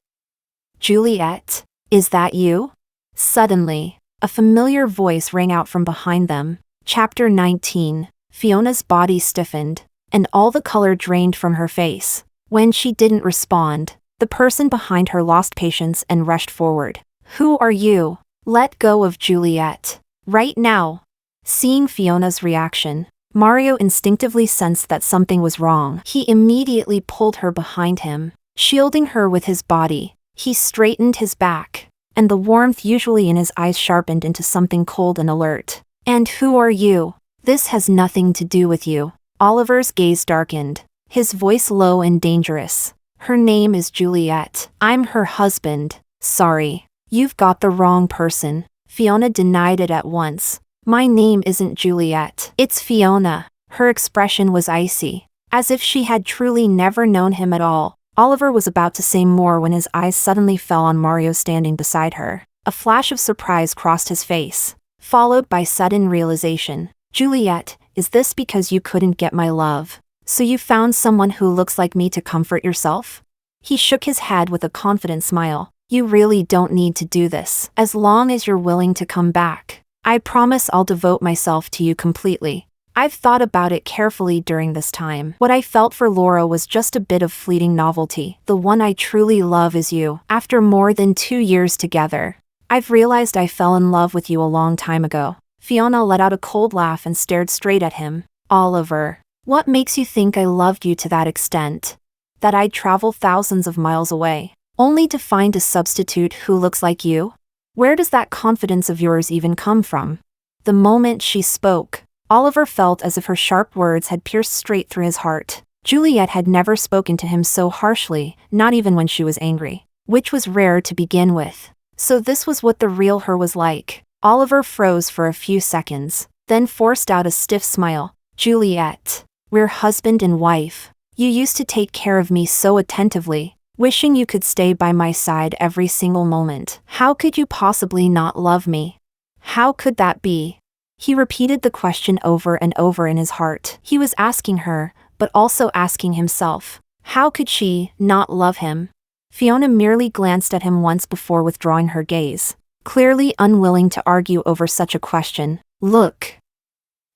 Juliet, is that you? Suddenly, a familiar voice rang out from behind them. Chapter 19. Fiona's body stiffened, and all the color drained from her face. When she didn't respond, the person behind her lost patience and rushed forward. Who are you? Let go of Juliet. Right now. Seeing Fiona's reaction, Mario instinctively sensed that something was wrong. He immediately pulled her behind him, shielding her with his body. He straightened his back, and the warmth usually in his eyes sharpened into something cold and alert. And who are you? This has nothing to do with you. Oliver's gaze darkened, his voice low and dangerous. Her name is Juliet. I'm her husband. Sorry, you've got the wrong person. Fiona denied it at once. My name isn't Juliet. It's Fiona. Her expression was icy, as if she had truly never known him at all. Oliver was about to say more when his eyes suddenly fell on Mario standing beside her. A flash of surprise crossed his face, followed by sudden realization. Juliet, is this because you couldn't get my love, so you found someone who looks like me to comfort yourself? He shook his head with a confident smile. You really don't need to do this. As long as you're willing to come back, I promise I'll devote myself to you completely. I've thought about it carefully during this time. What I felt for Laura was just a bit of fleeting novelty. The one I truly love is you. After more than 2 years together, I've realized I fell in love with you a long time ago. Fiona let out a cold laugh and stared straight at him. Oliver, what makes you think I loved you to that extent? That I'd travel thousands of miles away, only to find a substitute who looks like you? Where does that confidence of yours even come from? The moment she spoke, Oliver felt as if her sharp words had pierced straight through his heart. Juliet had never spoken to him so harshly, not even when she was angry, which was rare to begin with. So this was what the real her was like. Oliver froze for a few seconds, then forced out a stiff smile. Juliet, we're husband and wife. You used to take care of me so attentively, wishing you could stay by my side every single moment. How could you possibly not love me? How could that be? He repeated the question over and over in his heart. He was asking her, but also asking himself. How could she not love him? Fiona merely glanced at him once before withdrawing her gaze, clearly unwilling to argue over such a question. Look.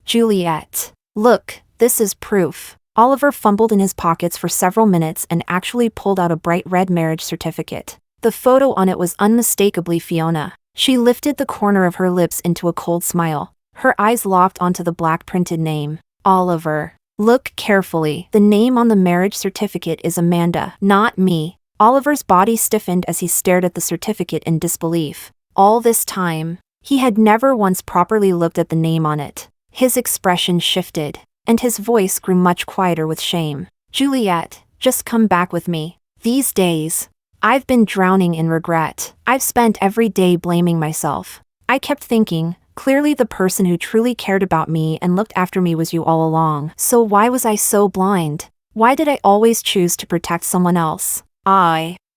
Juliet. Look, this is proof. Oliver fumbled in his pockets for several minutes and actually pulled out a bright red marriage certificate. The photo on it was unmistakably Fiona. She lifted the corner of her lips into a cold smile. Her eyes locked onto the black printed name. Oliver. Look carefully. The name on the marriage certificate is Amanda, not me. Oliver's body stiffened as he stared at the certificate in disbelief. All this time, he had never once properly looked at the name on it. His expression shifted, and his voice grew much quieter with shame. Juliet, just come back with me. These days, I've been drowning in regret. I've spent every day blaming myself. I kept thinking, clearly the person who truly cared about me and looked after me was you all along. So why was I so blind? Why did I always choose to protect someone else?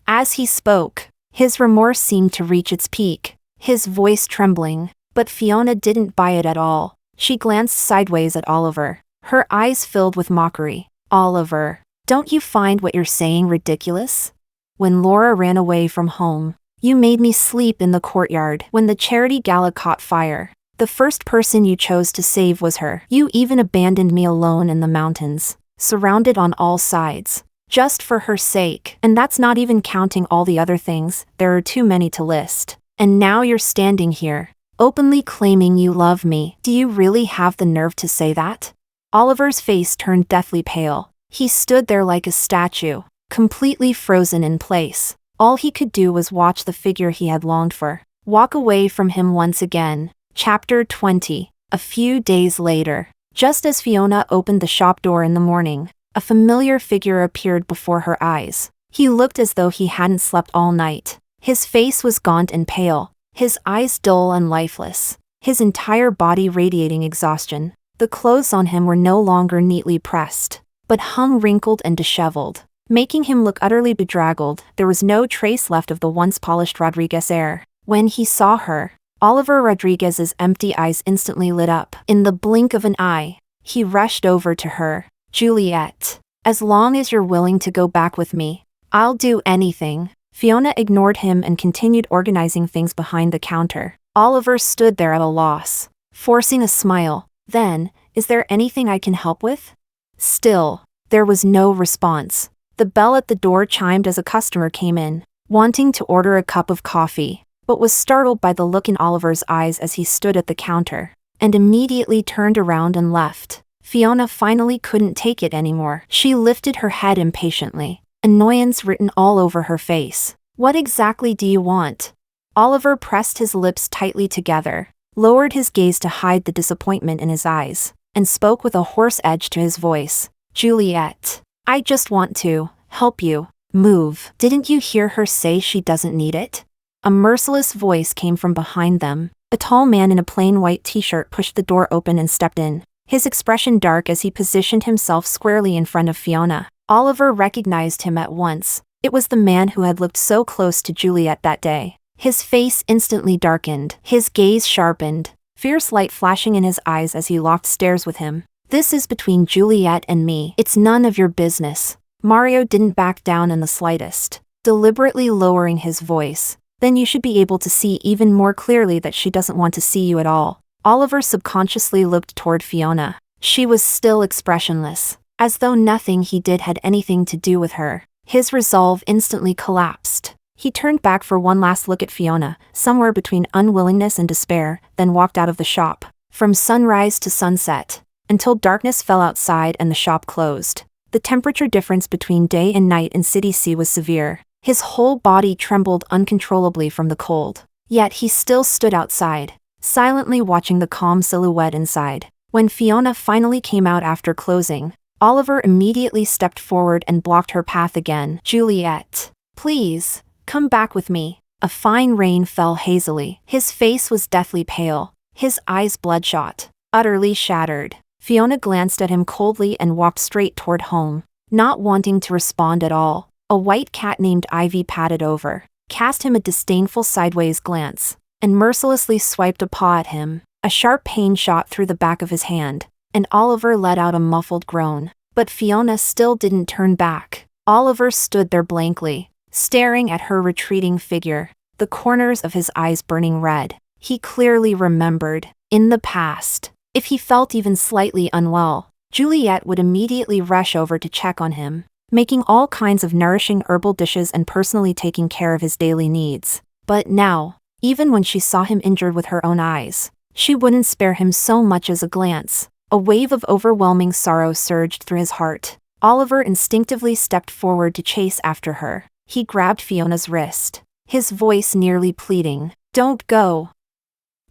As he spoke, his remorse seemed to reach its peak, his voice trembling, but Fiona didn't buy it at all. She glanced sideways at Oliver, her eyes filled with mockery. Oliver, don't you find what you're saying ridiculous? When Laura ran away from home, you made me sleep in the courtyard. When the charity gala caught fire, the first person you chose to save was her. You even abandoned me alone in the mountains, surrounded on all sides, just for her sake. And that's not even counting all the other things, there are too many to list. And now you're standing here, openly claiming you love me. Do you really have the nerve to say that? Oliver's face turned deathly pale. He stood there like a statue, completely frozen in place. All he could do was watch the figure he had longed for walk away from him once again. Chapter 20. A few days later, just as Fiona opened the shop door in the morning, a familiar figure appeared before her eyes. He looked as though he hadn't slept all night. His face was gaunt and pale, his eyes dull and lifeless, his entire body radiating exhaustion. The clothes on him were no longer neatly pressed, but hung wrinkled and disheveled, making him look utterly bedraggled. There was no trace left of the once polished Rodriguez air. When he saw her, Oliver Rodriguez's empty eyes instantly lit up. In the blink of an eye, he rushed over to her. Juliet, as long as you're willing to go back with me, I'll do anything. Fiona ignored him and continued organizing things behind the counter. Oliver stood there at a loss, forcing a smile. Then, is there anything I can help with? Still, there was no response. The bell at the door chimed as a customer came in, wanting to order a cup of coffee, but was startled by the look in Oliver's eyes as he stood at the counter, and immediately turned around and left. Fiona finally couldn't take it anymore. She lifted her head impatiently, annoyance written all over her face. What exactly do you want? Oliver pressed his lips tightly together, lowered his gaze to hide the disappointment in his eyes, and spoke with a hoarse edge to his voice. Juliet, I just want to help you move. Didn't you hear her say she doesn't need it? A merciless voice came from behind them. A tall man in a plain white t-shirt pushed the door open and stepped in, his expression dark as he positioned himself squarely in front of Fiona. Oliver recognized him at once. It was the man who had looked so close to Juliet that day. His face instantly darkened, his gaze sharpened, fierce light flashing in his eyes as he locked stares with him. This is between Juliet and me. It's none of your business. Mario didn't back down in the slightest, deliberately lowering his voice. Then you should be able to see even more clearly that she doesn't want to see you at all. Oliver subconsciously looked toward Fiona. She was still expressionless, as though nothing he did had anything to do with her. His resolve instantly collapsed. He turned back for one last look at Fiona, somewhere between unwillingness and despair, then walked out of the shop. From sunrise to sunset, until darkness fell outside and the shop closed. The temperature difference between day and night in City C was severe. His whole body trembled uncontrollably from the cold. Yet he still stood outside, silently watching the calm silhouette inside. When Fiona finally came out after closing, Oliver immediately stepped forward and blocked her path again. Juliet, please, come back with me. A fine rain fell hazily. His face was deathly pale, his eyes bloodshot, utterly shattered. Fiona glanced at him coldly and walked straight toward home, not wanting to respond at all. A white cat named Ivy padded over, cast him a disdainful sideways glance, and mercilessly swiped a paw at him. A sharp pain shot through the back of his hand, and Oliver let out a muffled groan. But Fiona still didn't turn back. Oliver stood there blankly, staring at her retreating figure, the corners of his eyes burning red. He clearly remembered, in the past, if he felt even slightly unwell, Juliet would immediately rush over to check on him, making all kinds of nourishing herbal dishes and personally taking care of his daily needs. But now, even when she saw him injured with her own eyes, she wouldn't spare him so much as a glance. A wave of overwhelming sorrow surged through his heart. Oliver instinctively stepped forward to chase after her. He grabbed Fiona's wrist, his voice nearly pleading, "Don't go.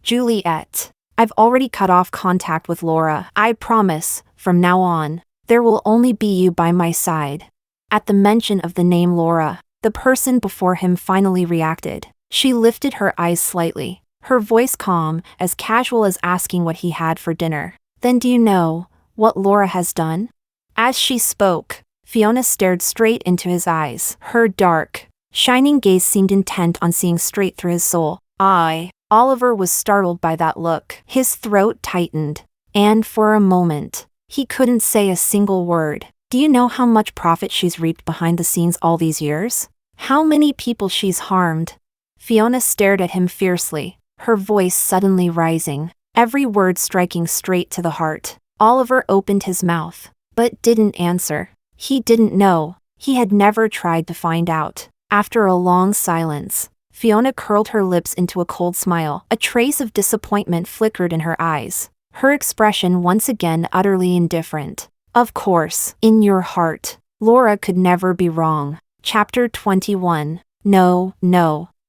Juliet, I've already cut off contact with Laura. I promise, from now on, there will only be you by my side." At the mention of the name Laura, the person before him finally reacted. She lifted her eyes slightly, her voice calm, as casual as asking what he had for dinner. "Then do you know what Laura has done?" As she spoke, Fiona stared straight into his eyes. Her dark, shining gaze seemed intent on seeing straight through his soul. Oliver was startled by that look. His throat tightened, and for a moment, he couldn't say a single word. "Do you know how much profit she's reaped behind the scenes all these years? How many people she's harmed?" Fiona stared at him fiercely, her voice suddenly rising, every word striking straight to the heart. Oliver opened his mouth, but didn't answer. He didn't know. He had never tried to find out. After a long silence, Fiona curled her lips into a cold smile. A trace of disappointment flickered in her eyes, her expression once again utterly indifferent. "Of course, in your heart, Laura could never be wrong." Chapter 21. No,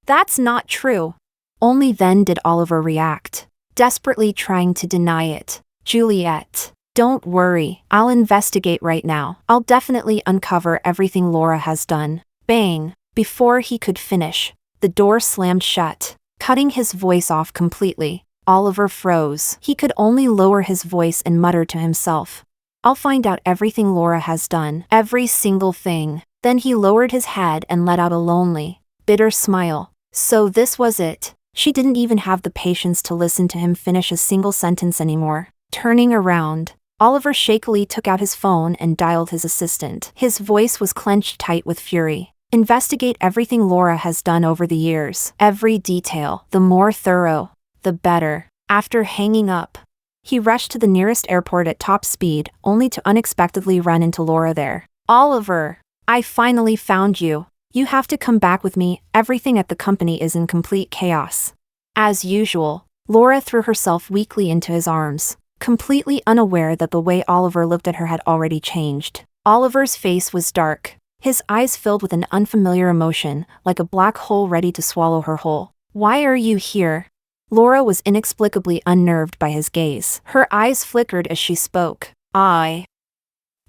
that's not true. Only then did Oliver react, desperately trying to deny it. "Juliet, don't worry. I'll investigate right now. I'll definitely uncover everything Laura has done." Bang! Before he could finish, the door slammed shut, cutting his voice off completely. Oliver froze. He could only lower his voice and mutter to himself, "I'll find out everything Laura has done. Every single thing." Then he lowered his head and let out a lonely, bitter smile. So this was it. She didn't even have the patience to listen to him finish a single sentence anymore. Turning around, Oliver shakily took out his phone and dialed his assistant. His voice was clenched tight with fury. "Investigate everything Laura has done over the years. Every detail. The more thorough, the better." After hanging up, he rushed to the nearest airport at top speed, only to unexpectedly run into Laura there. "Oliver, I finally found you. You have to come back with me. Everything at the company is in complete chaos." As usual, Laura threw herself weakly into his arms, completely unaware that the way Oliver looked at her had already changed. Oliver's face was dark, his eyes filled with an unfamiliar emotion, like a black hole ready to swallow her whole. "Why are you here?" Laura was inexplicably unnerved by his gaze. Her eyes flickered as she spoke. I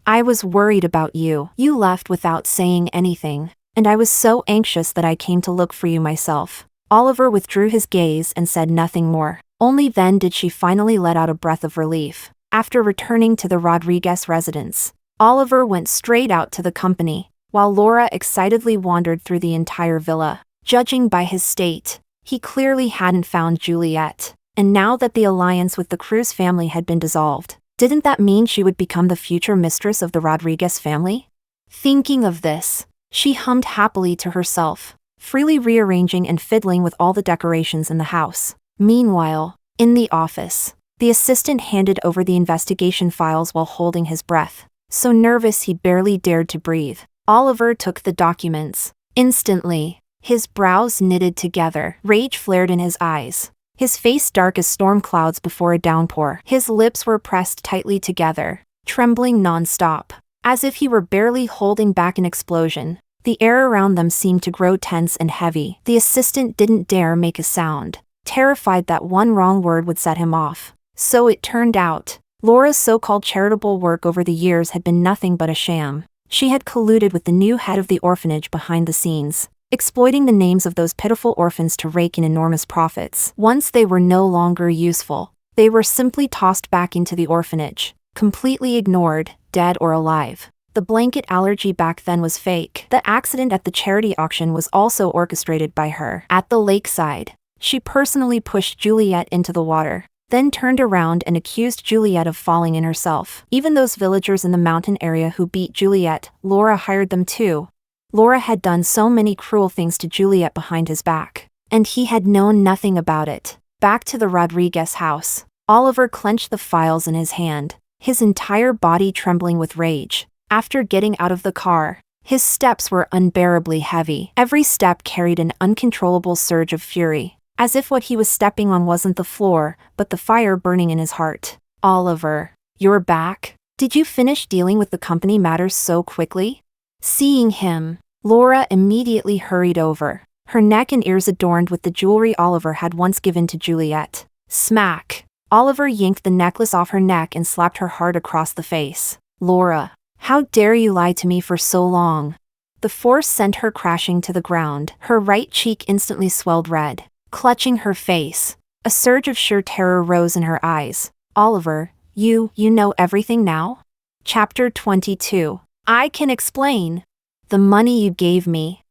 was worried about you. You left without saying anything, and I was so anxious that I came to look for you myself." Oliver withdrew his gaze and said nothing more. Only then did she finally let out a breath of relief. After returning to the Rodriguez residence, Oliver went straight out to the company, while Laura excitedly wandered through the entire villa. Judging by his state, he clearly hadn't found Juliet, and now that the alliance with the Cruz family had been dissolved, didn't that mean she would become the future mistress of the Rodriguez family? Thinking of this, she hummed happily to herself, freely rearranging and fiddling with all the decorations in the house. Meanwhile, in the office, the assistant handed over the investigation files while holding his breath, so nervous he barely dared to breathe. Oliver took the documents. Instantly, his brows knitted together, rage flared in his eyes, his face dark as storm clouds before a downpour. His lips were pressed tightly together, trembling non-stop, as if he were barely holding back an explosion. The air around them seemed to grow tense and heavy. The assistant didn't dare make a sound, terrified that one wrong word would set him off. So it turned out, Laura's so-called charitable work over the years had been nothing but a sham. She had colluded with the new head of the orphanage behind the scenes, exploiting the names of those pitiful orphans to rake in enormous profits. Once they were no longer useful, they were simply tossed back into the orphanage, completely ignored, dead or alive. The blanket allergy back then was fake. The accident at the charity auction was also orchestrated by her. At the lakeside, she personally pushed Juliet into the water, then turned around and accused Juliet of falling in herself. Even those villagers in the mountain area who beat Juliet, Laura hired them too. Laura had done so many cruel things to Juliet behind his back, and he had known nothing about it. Back to the Rodriguez house, Oliver clenched the files in his hand, his entire body trembling with rage. After getting out of the car, his steps were unbearably heavy. Every step carried an uncontrollable surge of fury, as if what he was stepping on wasn't the floor, but the fire burning in his heart. Oliver, you're back? Did you finish dealing with the company matters so quickly? Seeing him, Laura immediately hurried over, her neck and ears adorned with the jewelry Oliver had once given to Juliet. Smack! Oliver yanked the necklace off her neck and slapped her hard across the face. Laura, how dare you lie to me for so long? The force sent her crashing to the ground. Her right cheek instantly swelled red. Clutching her face, a surge of sheer terror rose in her eyes. Oliver, you know everything now? Chapter 22. I can explain. The money you gave me.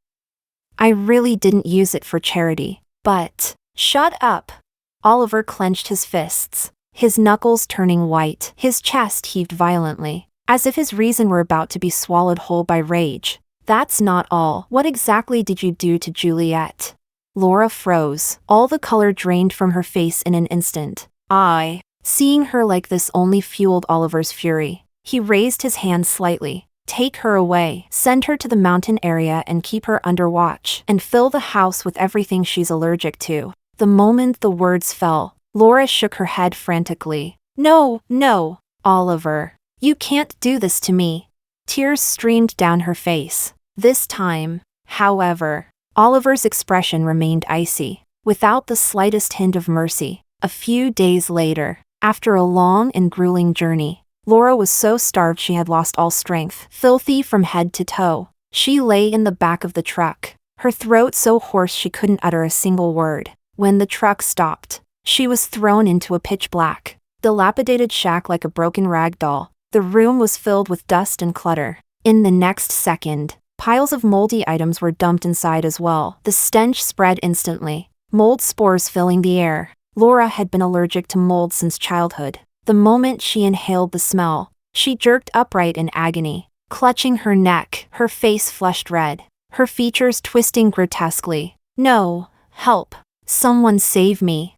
I really didn't use it for charity, but... Shut up. Oliver clenched his fists, his knuckles turning white. His chest heaved violently, as if his reason were about to be swallowed whole by rage. That's not all. What exactly did you do to Juliet? Laura froze. All the color drained from her face in an instant. Seeing her like this only fueled Oliver's fury. He raised his hand slightly. Take her away. Send her to the mountain area and keep her under watch. And fill the house with everything she's allergic to. The moment the words fell, Laura shook her head frantically. No, Oliver. You can't do this to me. Tears streamed down her face. This time, however, Oliver's expression remained icy, without the slightest hint of mercy. A few days later, after a long and grueling journey, Laura was so starved she had lost all strength. Filthy from head to toe, she lay in the back of the truck, her throat so hoarse she couldn't utter a single word. When the truck stopped, she was thrown into a pitch-black, dilapidated shack like a broken rag doll. The room was filled with dust and clutter. In the next second, piles of moldy items were dumped inside as well. The stench spread instantly, mold spores filling the air. Laura had been allergic to mold since childhood. The moment she inhaled the smell, she jerked upright in agony, clutching her neck, her face flushed red, her features twisting grotesquely. No, help. Someone save me.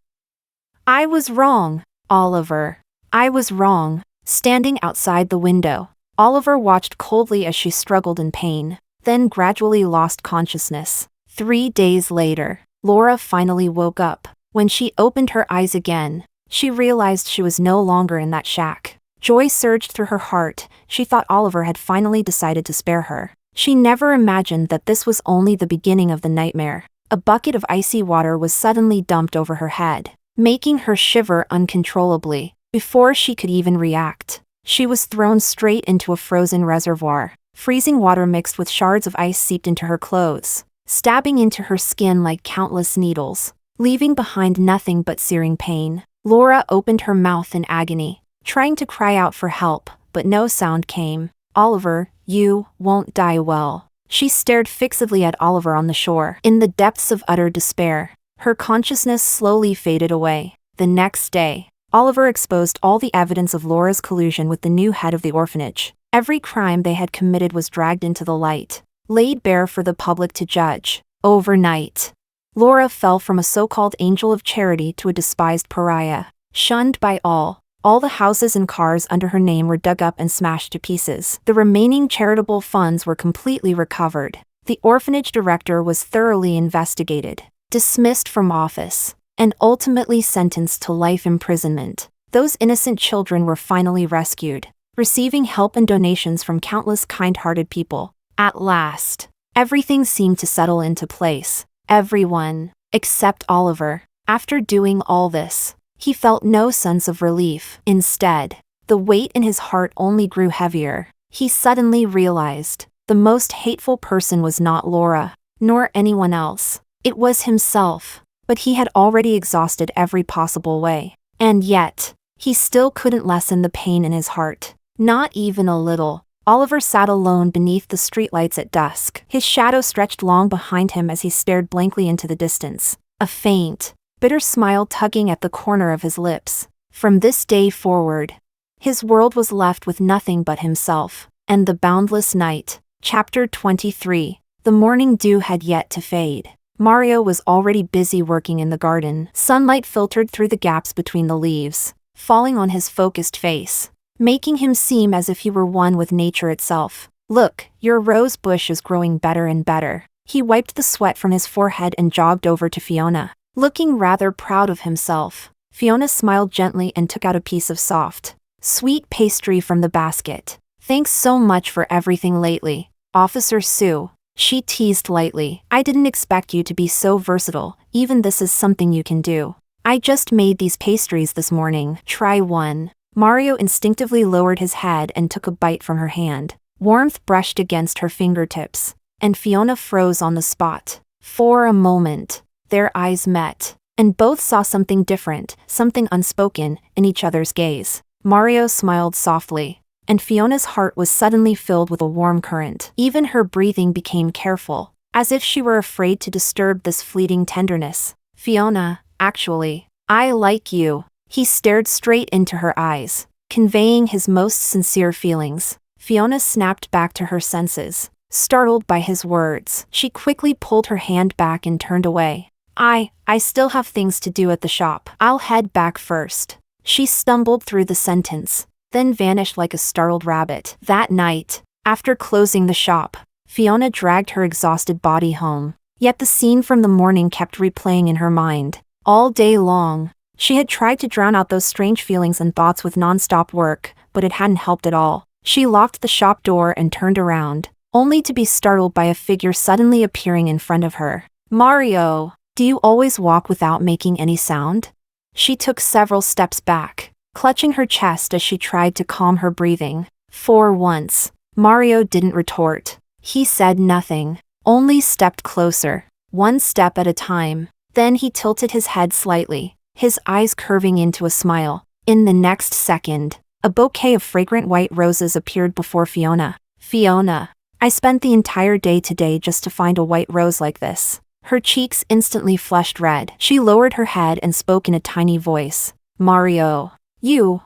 I was wrong, Oliver. I was wrong. Standing outside the window, Oliver watched coldly as she struggled in pain, then gradually lost consciousness. 3 days later, Laura finally woke up. When she opened her eyes again, she realized she was no longer in that shack. Joy surged through her heart. She thought Oliver had finally decided to spare her. She never imagined that this was only the beginning of the nightmare. A bucket of icy water was suddenly dumped over her head, making her shiver uncontrollably. Before she could even react, she was thrown straight into a frozen reservoir. Freezing water mixed with shards of ice seeped into her clothes, stabbing into her skin like countless needles, leaving behind nothing but searing pain. Laura opened her mouth in agony, trying to cry out for help, but no sound came. Oliver, you won't die well. She stared fixedly at Oliver on the shore. In the depths of utter despair, her consciousness slowly faded away. The next day, Oliver exposed all the evidence of Laura's collusion with the new head of the orphanage. Every crime they had committed was dragged into the light, laid bare for the public to judge. Overnight, Laura fell from a so-called angel of charity to a despised pariah. Shunned by all the houses and cars under her name were dug up and smashed to pieces. The remaining charitable funds were completely recovered. The orphanage director was thoroughly investigated, dismissed from office, and ultimately sentenced to life imprisonment. Those innocent children were finally rescued, receiving help and donations from countless kind-hearted people. At last, everything seemed to settle into place. Everyone, except Oliver. After doing all this, he felt no sense of relief. Instead, The weight in his heart only grew heavier. He suddenly realized the most hateful person was not Laura, nor anyone else. It was himself. But he had already exhausted every possible way. And yet, he still couldn't lessen the pain in his heart. Not even a little. Oliver sat alone beneath the streetlights at dusk. His shadow stretched long behind him as he stared blankly into the distance. A faint, bitter smile tugging at the corner of his lips. From this day forward, his world was left with nothing but himself, and the boundless night. Chapter 23. The morning dew had yet to fade. Mario was already busy working in the garden. Sunlight filtered through the gaps between the leaves, falling on his focused face, making him seem as if he were one with nature itself. "Look, your rose bush is growing better and better." He wiped the sweat from his forehead and jogged over to Fiona. Looking rather proud of himself, Fiona smiled gently and took out a piece of soft, sweet pastry from the basket. "Thanks so much for everything lately, Officer Sue," she teased lightly. "I didn't expect you to be so versatile. Even this is something you can do. I just made these pastries this morning. Try one." Mario instinctively lowered his head and took a bite from her hand. Warmth brushed against her fingertips, and Fiona froze on the spot. For a moment, their eyes met, and both saw something different, something unspoken, in each other's gaze. Mario smiled softly, and Fiona's heart was suddenly filled with a warm current. Even her breathing became careful, as if she were afraid to disturb this fleeting tenderness. "Fiona, actually, I like you." He stared straight into her eyes, conveying his most sincere feelings. Fiona snapped back to her senses, startled by his words. She quickly pulled her hand back and turned away. I still have things to do at the shop. I'll head back first." She stumbled through the sentence, then vanished like a startled rabbit. That night, after closing the shop, Fiona dragged her exhausted body home. Yet the scene from the morning kept replaying in her mind. All day long, she had tried to drown out those strange feelings and thoughts with non-stop work, but it hadn't helped at all. She locked the shop door and turned around, only to be startled by a figure suddenly appearing in front of her. "Mario, do you always walk without making any sound?" She took several steps back, clutching her chest as she tried to calm her breathing. For once, Mario didn't retort. He said nothing, only stepped closer, one step at a time. Then he tilted his head slightly, his eyes curving into a smile. In the next second, a bouquet of fragrant white roses appeared before Fiona. "Fiona, I spent the entire day today just to find a white rose like this." Her cheeks instantly flushed red. She lowered her head and spoke in a tiny voice. "Mario,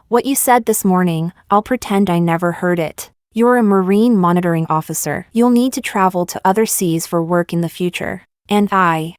what you said this morning, I'll pretend I never heard it. You're a marine monitoring officer. You'll need to travel to other seas for work in the future. And I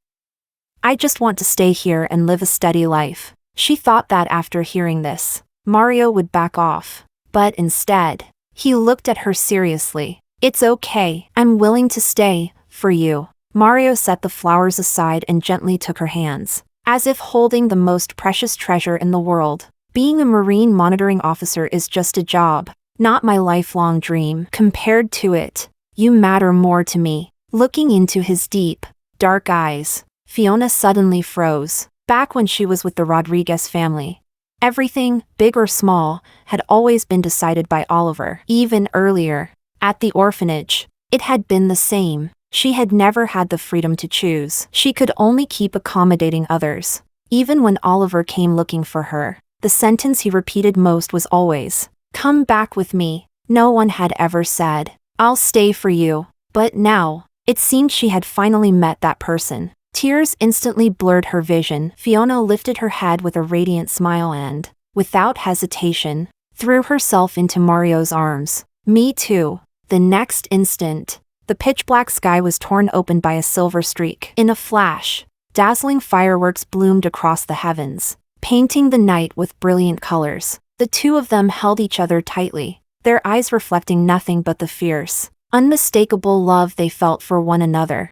just want to stay here and live a steady life." She thought that after hearing this, Mario would back off. But instead, he looked at her seriously. "It's okay. I'm willing to stay, for you." Mario set the flowers aside and gently took her hands, as if holding the most precious treasure in the world. "Being a marine monitoring officer is just a job, not my lifelong dream. Compared to it, you matter more to me." Looking into his deep, dark eyes, Fiona suddenly froze. Back when she was with the Rodriguez family, everything, big or small, had always been decided by Oliver. Even earlier, at the orphanage, it had been the same. She had never had the freedom to choose. She could only keep accommodating others. Even when Oliver came looking for her, the sentence he repeated most was always, "Come back with me." No one had ever said, "I'll stay for you." But now, it seemed she had finally met that person. Tears instantly blurred her vision. Fiona lifted her head with a radiant smile and, without hesitation, threw herself into Mario's arms. "Me too." The next instant, the pitch-black sky was torn open by a silver streak. In a flash, dazzling fireworks bloomed across the heavens, painting the night with brilliant colors. The two of them held each other tightly, their eyes reflecting nothing but the fierce, unmistakable love they felt for one another.